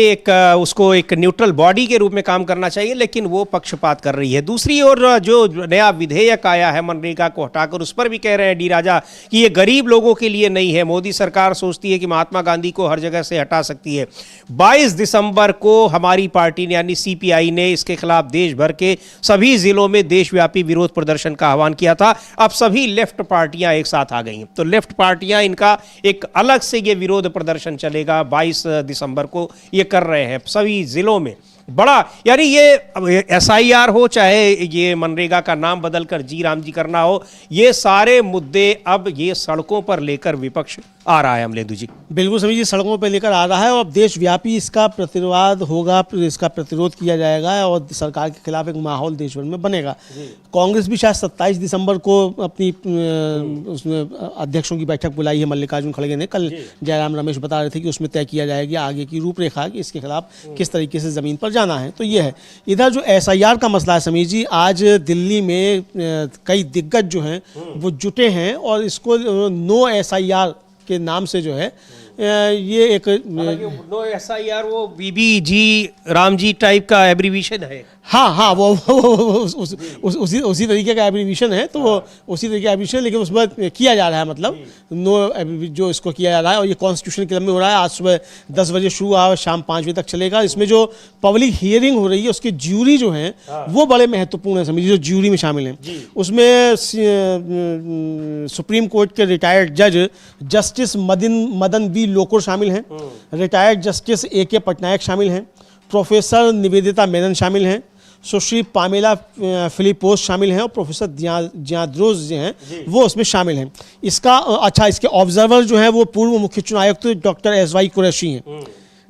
S1: उसको एक न्यूट्रल बॉडी के रूप में काम करना चाहिए, लेकिन वो पक्षपात कर रही है। दूसरी ओर जो नया विधेयक आया है मनरेगा को हटाकर, उस पर भी कह रहे हैं डी राजा कि ये गरीब लोगों के लिए नहीं है। मोदी सरकार सोचती है कि महात्मा गांधी को हर जगह से हटा सकती है। 22 दिसंबर को हमारी पार्टी ने यानी सीपीआई ने इसके खिलाफ देश भर के सभी जिलों में देशव्यापी विरोध प्रदर्शन का आह्वान किया था। अब सभी लेफ्ट पार्टियां एक साथ आ गई हैं, तो लेफ्ट पार्टियां इनका एक अलग से ये विरोध प्रदर्शन चलेगा। 22 दिसंबर को ये कर रहे हैं सभी जिलों में। बड़ा यानी ये एसआईआर हो चाहे ये मनरेगा का नाम बदलकर जी राम जी करना हो, ये सारे मुद्दे अब ये सड़कों पर लेकर विपक्ष आ रहा है। अमलेंदु जी
S2: बिल्कुल सभी जी सड़कों पर लेकर आ रहा है, और अब देशव्यापी इसका प्रतिवाद होगा, इसका प्रतिरोध किया जाएगा और सरकार के खिलाफ एक माहौल देश भर में बनेगा। कांग्रेस भी शायद 27 दिसंबर को अपनी उसमें अध्यक्षों की बैठक बुलाई है। मल्लिकार्जुन खड़गे ने कल जयराम रमेश बता रहे थे कि उसमें तय किया जाएगा आगे की रूपरेखा कि इसके खिलाफ किस तरीके से ज़मीन पर जाना है। तो ये है। इधर जो एसआईआर का मसला है समीर जी, आज दिल्ली में कई दिग्गज जो हैं वो जुटे हैं और इसको नो एसआईआर के नाम से जो है ये एक
S1: नो एसआईआर वो बीबीजी राम जी टाइप का एब्रीविएशन है।
S2: हाँ वो उसी तरीके का एब्रीविएशन है, तो वो उसी तरीके का एब्रीविएशन, लेकिन उसमें किया जा रहा है मतलब नो जो इसको किया जा रहा है। और ये कॉन्स्टिट्यूशन क्लब में हो रहा है। आज सुबह 10 बजे शुरू हुआ और शाम 5 बजे तक चलेगा। इसमें जो पब्लिक हियरिंग हो रही है उसके ज्यूरी जो हैं वो बड़े महत्वपूर्ण है समझिए, जो ज्यूरी में शामिल हैं उसमें सुप्रीम कोर्ट के रिटायर्ड जज जस्टिस मदन बी लोकुर शामिल हैं, रिटायर्ड जस्टिस AK पटनायक शामिल हैं, प्रोफेसर निवेदिता मेनन शामिल हैं, सुश्री पामेला फिलिपोस शामिल हैं और प्रोफेसर जियाद्रोज जो हैं वो उसमें शामिल हैं। इसका इसके ऑब्जर्वर जो हैं वो पूर्व मुख्य चुनाव आयुक्त डॉक्टर SY कुरैशी हैं।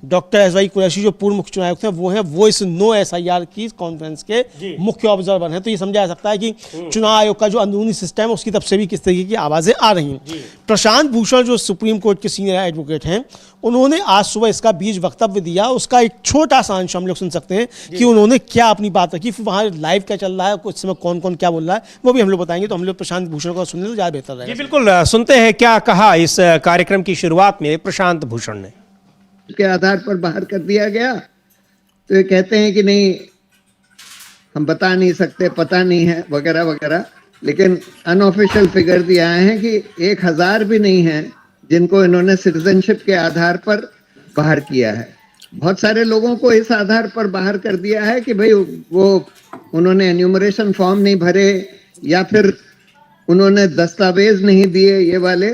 S2: डॉक्टर SY कुरैशी जो पूर्व मुख्य चुनाव आयुक्त हैं वो इस नो एसआईआर की कॉन्फ्रेंस के मुख्य ऑब्जर्वर हैं। तो ये समझा जा सकता है कि चुनाव आयोग का जो अंदरूनी सिस्टम है उसकी तरफ से भी किस तरीके की आवाज़ें आ रही हैं। प्रशांत भूषण जो सुप्रीम कोर्ट के सीनियर एडवोकेट हैं, उन्होंने आज सुबह इसका बीच वक्तव्य दिया। उसका एक छोटा सा अंश हम लोग सुन सकते हैं कि उन्होंने क्या अपनी बात रखी, फिर वहाँ लाइव क्या चल रहा है, कुछ समय कौन कौन क्या बोल रहा है वो भी हम लोग बताएंगे। तो हम लोग प्रशांत भूषण को सुनने तो ज़्यादा बेहतर रहेगा।
S1: जी बिल्कुल, सुनते हैं क्या कहा इस कार्यक्रम की शुरुआत में प्रशांत भूषण ने।
S10: के आधार पर बाहर कर दिया गया, तो ये कहते हैं कि नहीं हम बता नहीं सकते, पता नहीं है वगैरह वगैरह। लेकिन अनऑफिशियल फिगर दिया है कि 1000 भी नहीं है जिनको इन्होंने सिटीजनशिप के आधार पर बाहर किया है। बहुत सारे लोगों को इस आधार पर बाहर कर दिया है कि भाई वो उन्होंने एन्यूमरेशन फॉर्म नहीं भरे या फिर उन्होंने दस्तावेज नहीं दिए ये वाले।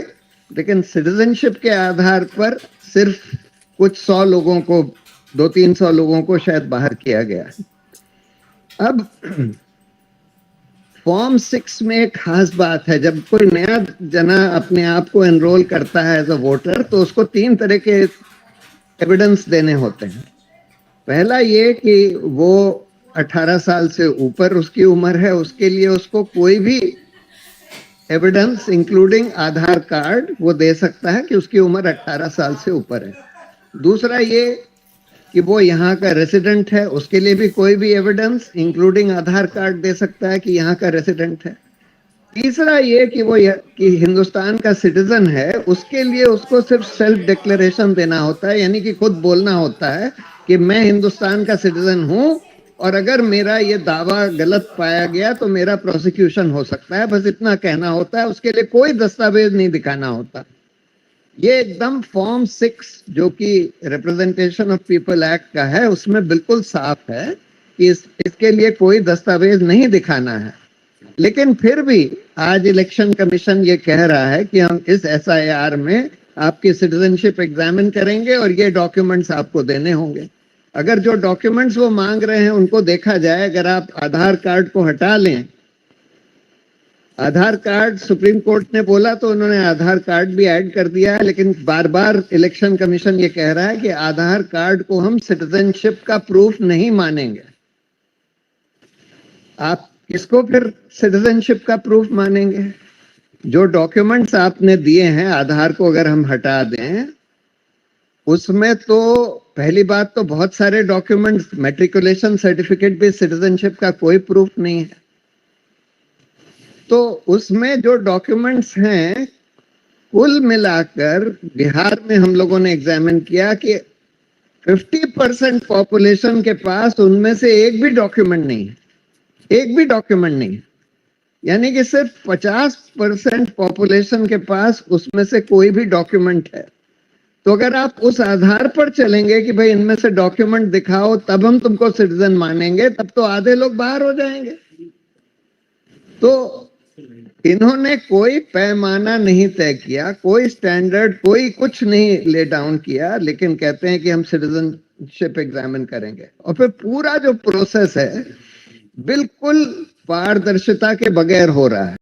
S10: लेकिन सिटीजनशिप के आधार पर सिर्फ कुछ 100 लोगों को, 200-300 लोगों को शायद बाहर किया गया। अब फॉर्म 6 में एक खास बात है, जब कोई नया जना अपने आप को एनरोल करता है एज अ वोटर तो उसको 3 तरह के एविडेंस देने होते हैं। पहला ये कि वो 18 साल से ऊपर उसकी उम्र है, उसके लिए उसको कोई भी एविडेंस इंक्लूडिंग आधार कार्ड वो दे सकता है कि उसकी उम्र 18 साल से ऊपर है। दूसरा ये कि वो यहाँ का रेसिडेंट है, उसके लिए भी कोई भी एविडेंस इंक्लूडिंग आधार कार्ड दे सकता है कि यहाँ का रेसिडेंट है। तीसरा ये कि वो कि हिंदुस्तान का सिटीजन है, उसके लिए उसको सिर्फ सेल्फ डिक्लेरेशन देना होता है, यानी कि खुद बोलना होता है कि मैं हिंदुस्तान का सिटीजन हूँ और अगर मेरा ये दावा गलत पाया गया तो मेरा प्रोसिक्यूशन हो सकता है, बस इतना कहना होता है। उसके लिए कोई दस्तावेज नहीं दिखाना होता। ये एकदम फॉर्म 6 जो कि रिप्रेजेंटेशन ऑफ पीपल एक्ट का है उसमें बिल्कुल साफ है कि इसके लिए कोई दस्तावेज नहीं दिखाना है। लेकिन फिर भी आज इलेक्शन कमीशन ये कह रहा है कि हम इस SIR में आपकी सिटीजनशिप एग्जामिन करेंगे और ये डॉक्यूमेंट्स आपको देने होंगे। अगर जो डॉक्यूमेंट्स वो मांग रहे हैं उनको देखा जाए, अगर आप आधार कार्ड को हटा लें, आधार कार्ड सुप्रीम कोर्ट ने बोला तो उन्होंने आधार कार्ड भी ऐड कर दिया है, लेकिन बार बार इलेक्शन कमीशन ये कह रहा है कि आधार कार्ड को हम सिटीजनशिप का प्रूफ नहीं मानेंगे। आप किसको फिर सिटीजनशिप का प्रूफ मानेंगे? जो डॉक्यूमेंट्स आपने दिए हैं आधार को अगर हम हटा दें, उसमें तो पहली बात तो बहुत सारे डॉक्यूमेंट्स, मैट्रिकुलेशन सर्टिफिकेट भी सिटीजनशिप का कोई प्रूफ नहीं है। तो उसमें जो डॉक्यूमेंट्स हैं कुल मिलाकर बिहार में हम लोगों ने एग्जामिन किया कि 50% पॉपुलेशन के पास उनमें से एक भी डॉक्यूमेंट नहीं है, एक भी डॉक्यूमेंट नहीं है। यानी कि सिर्फ 50% पॉपुलेशन के पास उसमें से कोई भी डॉक्यूमेंट है। तो अगर आप उस आधार पर चलेंगे कि भाई इनमें से डॉक्यूमेंट दिखाओ तब हम तुमको सिटीजन मानेंगे, तब तो आधे लोग बाहर हो जाएंगे। तो इन्होंने कोई पैमाना नहीं तय किया, कोई स्टैंडर्ड, कोई कुछ नहीं ले डाउन किया, लेकिन कहते हैं कि हम सिटीजनशिप एग्जामिन करेंगे। और फिर पूरा जो प्रोसेस है बिल्कुल पारदर्शिता के बगैर हो रहा है।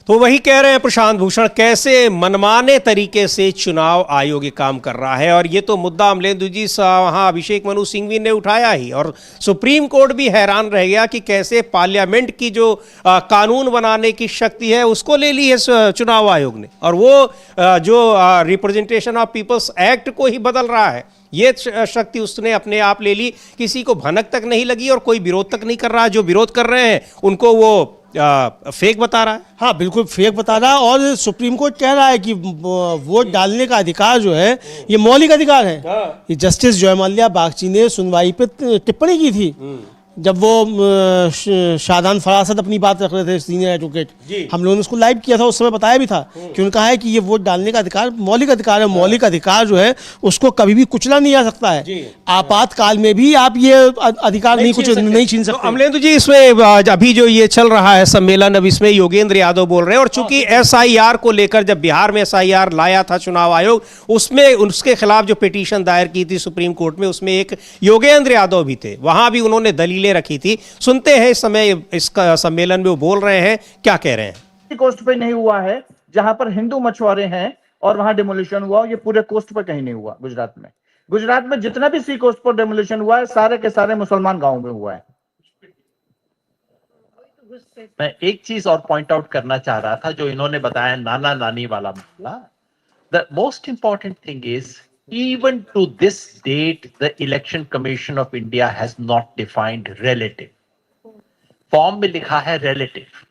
S1: तो वही कह रहे हैं प्रशांत भूषण, कैसे मनमाने तरीके से चुनाव आयोग ये काम कर रहा है। और ये तो मुद्दा अमलेंदु जी वहाँ अभिषेक मनु सिंघवी ने उठाया ही, और सुप्रीम कोर्ट भी हैरान रह गया कि कैसे पार्लियामेंट की जो कानून बनाने की शक्ति है उसको ले ली है चुनाव आयोग ने, और वो जो रिप्रेजेंटेशन ऑफ पीपल्स एक्ट को ही बदल रहा है। ये शक्ति उसने अपने आप ले ली, किसी को भनक तक नहीं लगी और कोई विरोध तक नहीं कर रहा। जो विरोध कर रहे हैं उनको वो फेक बता रहा है।
S2: हाँ, बिल्कुल फेक बता रहा है। और सुप्रीम कोर्ट कह रहा है कि वोट डालने का अधिकार जो है ये मौलिक अधिकार है। ये जस्टिस जयमाल्या बागची ने सुनवाई पे टिप्पणी की थी जब वो शादान फरासत अपनी बात रख रहे थे, सीनियर एडवोकेट। हम लोगों ने उसको लाइव किया था, उस समय बताया भी था कि उनका है कि ये वोट डालने का अधिकार मौलिक अधिकार है। मौलिक अधिकार जो है उसको कभी भी कुचला नहीं जा सकता है। आपातकाल में भी आप ये अधिकार नहीं छीन सकते।
S1: तो अमलेंदु जी, इसमें अभी जो ये चल रहा है सम्मेलन, अब इसमें योगेंद्र यादव बोल रहे हैं, और चूंकि SIR को लेकर जब बिहार में SIR लाया था चुनाव आयोग, उसमें उसके खिलाफ जो पिटीशन दायर की थी सुप्रीम कोर्ट में, उसमें एक योगेंद्र यादव भी थे, वहां भी उन्होंने दलीलें रखी थी। सुनते हैं इस समय इसका सम्मेलन में वो बोल रहे हैं, क्या कह रहे हैं।
S11: कोस्ट पे नहीं हुआ है, जहां पर हिंदू मछुआरे हैं और वहां डेमोलिशन हुआ, ये पूरे कोस्ट पर कहीं नहीं हुआ। गुजरात में जितना भी सी कोस्ट पर डेमोलिशन हुआ है सारे के सारे मुसलमान गांवों में हुआ है।
S12: मैं एक चीज और पॉइंट आउट करना चाह रहा था, जो इन्होंने बताया नाना नानी वाला मामला। The most important thing is, even to this date, the Election Commission of India has not defined relative. Form में लिखा है relative.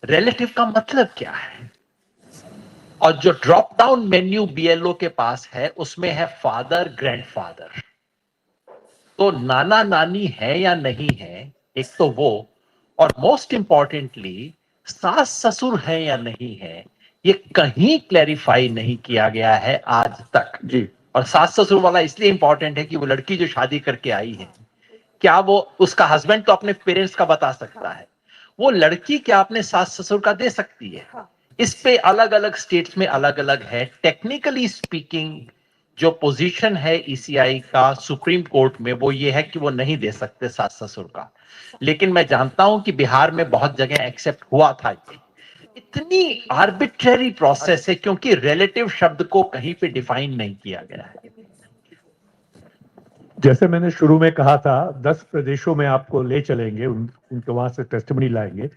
S12: relative का मतलब क्या है? और जो ड्रॉप डाउन मेन्यू BLO के पास है उसमें है फादर, ग्रैंडफादर। तो नाना नानी है या नहीं है, एक तो वो, और मोस्ट इंपॉर्टेंटली सास ससुर है या नहीं है, ये कहीं क्लैरिफाई नहीं किया गया है आज तक जी। और सास ससुर वाला इसलिए इंपॉर्टेंट है कि वो लड़की जो शादी करके आई है, क्या वो, उसका हस्बैंड तो अपने पेरेंट्स का बता सकता है, वो लड़की क्या अपने सास ससुर का दे सकती है? इस पे अलग अलग स्टेट्स में अलग अलग है। टेक्निकली स्पीकिंग जो पोजीशन है ECI का सुप्रीम कोर्ट में, वो ये है कि वो नहीं दे सकते सास ससुर का। लेकिन मैं जानता हूं कि बिहार में बहुत जगह एक्सेप्ट हुआ था। इतनी आर्बिट्रेरी प्रोसेस है क्योंकि रिलेटिव शब्द को कहीं पे डिफाइन नहीं किया गया है।
S13: जैसे मैंने शुरू में कहा था, 10 प्रदेशों में आपको ले चलेंगे, उनके वहां से टेस्टिमनी लाएंगे।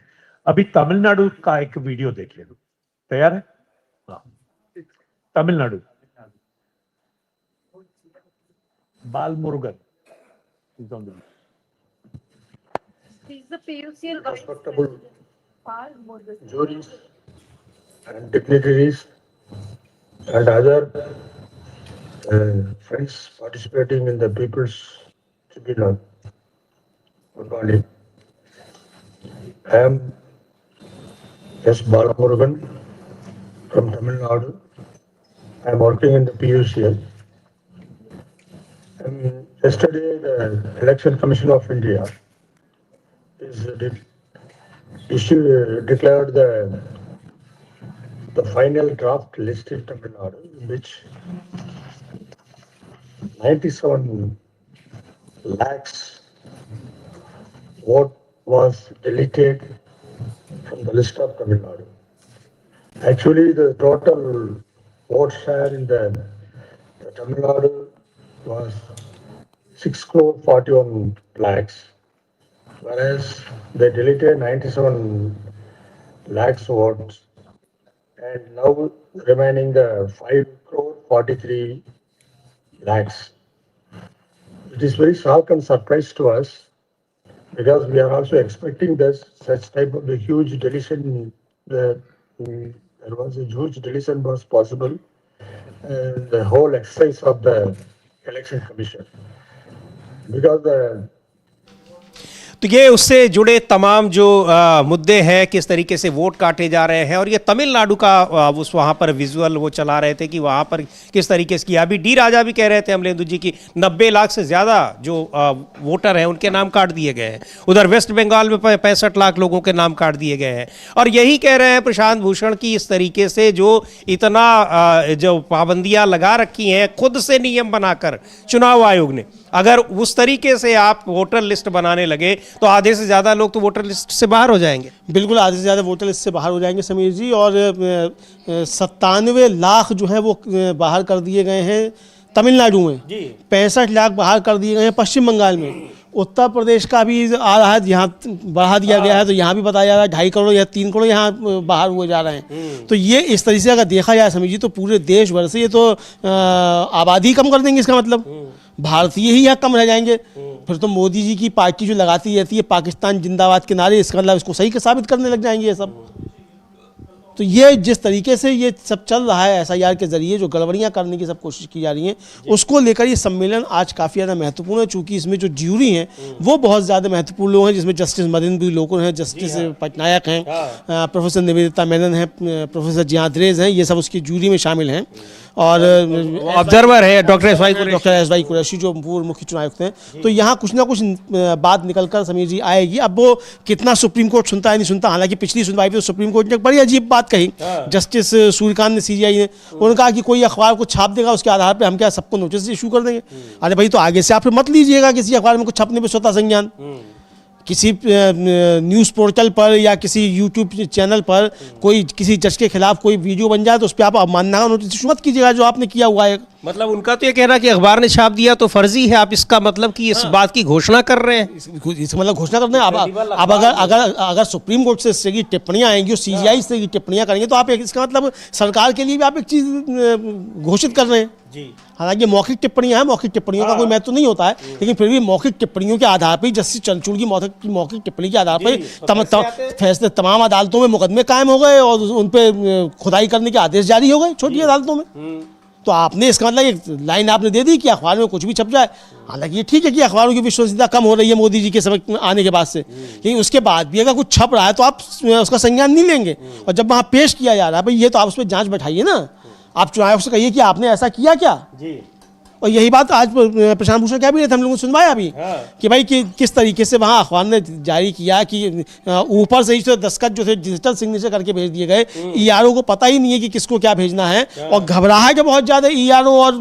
S13: अभी तमिलनाडु का एक वीडियो देख ले, तैयार है? तमिलनाडु, बाल Murugan
S14: respectable juries and dignitaries and other friends participating in the People's Tribunal. Good morning. I am S. Balamurugan from Tamil Nadu. I am working in the PUCL. Yesterday, the Election Commission of India declared the final draft list in Tamil Nadu, in which 97 lakhs vote was deleted from the list of Tamil Nadu. Actually, the total vote share in the Tamil Nadu was 6 crore 41 lakhs, whereas they deleted 97 lakhs votes, and now remaining the 5 crore 43 lakhs. It is very shock and surprise to us, because we are also expecting this such type of a huge deletion. There was a huge deletion was possible. The whole exercise of the Election Commission, because the
S1: तो ये उससे जुड़े तमाम जो मुद्दे हैं, किस तरीके से वोट काटे जा रहे हैं, और ये तमिलनाडु का उस वहाँ पर विजुअल वो चला रहे थे कि वहाँ पर किस तरीके से किया। अभी डी राजा भी कह रहे थे अमलेंदु जी की 90 लाख से ज़्यादा जो वोटर हैं उनके नाम काट दिए गए हैं। उधर वेस्ट बंगाल में 65 लाख लोगों के नाम काट दिए गए हैं, और यही कह रहे हैं प्रशांत भूषण की इस तरीके से जो इतना जो पाबंदियाँ लगा रखी हैं खुद से नियम बनाकर चुनाव आयोग ने, अगर उस तरीके से आप वोटर लिस्ट बनाने लगे तो आधे से ज़्यादा लोग तो वोटर लिस्ट से बाहर हो जाएंगे।
S2: बिल्कुल, आधे से ज़्यादा वोटर लिस्ट से बाहर हो जाएंगे समीर जी, और 97 लाख जो है वो बाहर कर दिए गए हैं तमिलनाडु में, 65 लाख बाहर कर दिए गए हैं पश्चिम बंगाल में। उत्तर प्रदेश का भी आ रहा है, यहाँ बढ़ा दिया गया है, तो यहाँ भी बताया जा रहा है 2.5 करोड़ या 3 करोड़ यहाँ बाहर हुए जा रहे हैं। तो ये इस तरीके से अगर देखा जाए समीर जी तो पूरे देश भर से ये तो आबादी कम कर देंगे। इसका मतलब भारतीय ही यहाँ कम रह जाएंगे। फिर तो मोदी जी की पार्टी जो लगाती रहती है पाकिस्तान जिंदाबाद के नारे, इसका मतलब इसको सही साबित करने लग जाएंगे ये सब। तो ये जिस तरीके से ये सब चल रहा है SIR के जरिए, जो गड़बड़ियाँ करने की सब कोशिश की जा रही हैं, उसको लेकर ये सम्मेलन आज काफ़ी ज़्यादा महत्वपूर्ण है, चूँकि इसमें जो ज्यूरी हैं वो बहुत ज़्यादा महत्वपूर्ण लोग हैं, जिसमें जस्टिस मरिंदु लोकुर हैं, जस्टिस पटनायक हैं, प्रोफेसर निवेदिता मेनन हैं, प्रोफेसर जियाद्रेज हैं, ये सब उसकी ज्यूरी में शामिल हैं। और
S1: ऑब्जर्वर है डॉक्टर
S2: एस वाई कुरैशी जो पूर्व मुख्य चुनाव आयुक्त हैं। तो यहाँ कुछ ना कुछ बात निकल कर समीर जी आएगी। अब वो कितना सुप्रीम कोर्ट सुनता है नहीं सुनता, हालांकि पिछली सुनवाई पे सुप्रीम कोर्ट ने बड़ी अजीब बात कही, जस्टिस सूर्यकांत ने CGI ने, उन्होंने कहा कि कोई अखबार को छाप देगा उसके आधार पर हम क्या सबको नोटिस इशू कर देंगे। अरे भाई, तो आगे से आप फिर मत लीजिएगा किसी अखबार में कुछ छपने पर स्वतः संज्ञान। किसी न्यूज़ पोर्टल पर या किसी यूट्यूब चैनल पर कोई किसी जज के खिलाफ कोई वीडियो बन जाए तो उस पर आप अवमानना का नोटिस मत कीजिएगा जो आपने किया हुआ है।
S1: मतलब उनका तो ये कहना कि अखबार ने छाप दिया तो फर्जी है, आप इसका मतलब कि इस बात की घोषणा कर रहे हैं।
S2: इसका मतलब घोषणा करते हैं। अब अगर सुप्रीम कोर्ट से इस तरह की टिप्पणियां आएंगी और CGI इस तरह की टिप्पणियां करेंगे तो आप इसका मतलब सरकार के लिए भी आप एक चीज़ घोषित कर रहे हैं। हालांकि मौखिक टिप्पणियां हैं, मौखिक टिप्पणियों का कोई महत्व नहीं होता है, लेकिन फिर भी मौखिक टिप्पणियों के आधार पर जस्टिस चंद्रचूड़ की मौखिक टिप्पणी के आधार पर फैसले तमाम अदालतों में मुकदमे कायम हो गए और उन पर खुदाई करने के आदेश जारी हो गए छोटी अदालतों में। तो आपने इसका मतलब एक लाइन आपने दे दी कि अखबार में कुछ भी छप जाए। हालांकि ये ठीक है कि अखबारों की विश्वसनीयता कम हो रही है मोदी जी के समय आने के बाद से, लेकिन उसके बाद भी अगर कुछ छप रहा है तो आप उसका संज्ञान नहीं लेंगे। और जब वहाँ पेश किया जा रहा है भाई, ये तो आप उस पर जांच बैठाइए ना, आप चुनाव आयोग से कहिए कि आपने ऐसा किया क्या। और यही बात आज प्रशांत भूषण कह भी रहे थे, हम लोगों ने सुनवाया भी कि भाई कि किस तरीके से वहाँ अखबार ने जारी किया कि ऊपर से ही तो दस्तखत जो थे डिजिटल सिग्नेचर करके भेज दिए गए। ERO को पता ही नहीं है कि किसको क्या भेजना है, और घबराहट है बहुत ज़्यादा ERO और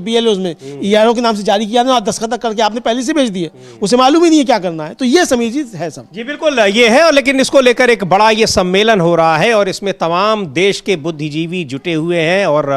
S2: BLOs में। ERO के नाम से जारी किया ना, दस्तखत करके आपने पहले से भेज दिए, उसे मालूम ही नहीं है क्या करना है। तो ये समीर जी है सब।
S1: जी बिल्कुल ये है, लेकिन इसको लेकर एक बड़ा ये सम्मेलन हो रहा है और इसमें तमाम देश के बुद्धिजीवी जुटे हुए हैं और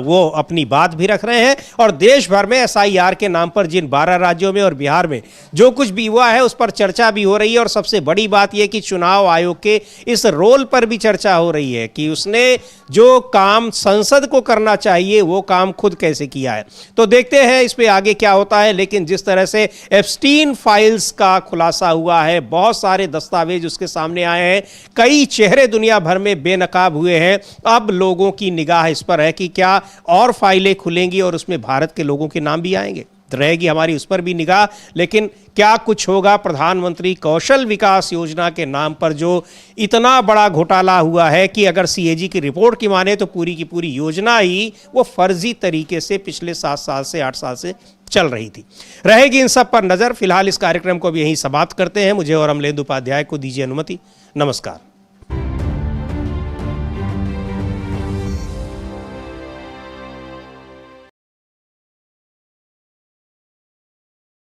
S1: वो अपनी बात भी रख रहे हैं और देश भर में SIR के नाम पर जिन 12 राज्यों में और बिहार में जो कुछ भी हुआ है उस पर चर्चा भी हो रही है। और सबसे बड़ी बात यह कि चुनाव आयोग के इस रोल पर भी चर्चा हो रही है कि उसने जो काम संसद को करना चाहिए वो काम खुद कैसे किया है। तो देखते हैं इस पे आगे क्या होता है। लेकिन जिस तरह से एप्स्टीन फाइल्स का खुलासा हुआ है, बहुत सारे दस्तावेज उसके सामने आए हैं, कई चेहरे दुनिया भर में बेनकाब हुए हैं, अब लोगों की निगाह इस पर है कि क्या और फाइलें खुलेंगी और उसमें भारत के लोगों के नाम भी आएंगे। रहेगी हमारी उस पर भी निगाह। लेकिन क्या कुछ होगा प्रधानमंत्री कौशल विकास योजना के नाम पर जो इतना बड़ा घोटाला हुआ है कि अगर CAG की रिपोर्ट की माने तो पूरी की पूरी योजना ही वो फर्जी तरीके से पिछले 7 साल से 8 साल से चल रही थी। रहेगी इन सब पर नजर। फिलहाल इस कार्यक्रम को भी यहीं समाप्त करते हैं। मुझे और अमलेंदु उपाध्याय को दीजिए अनुमति। नमस्कार।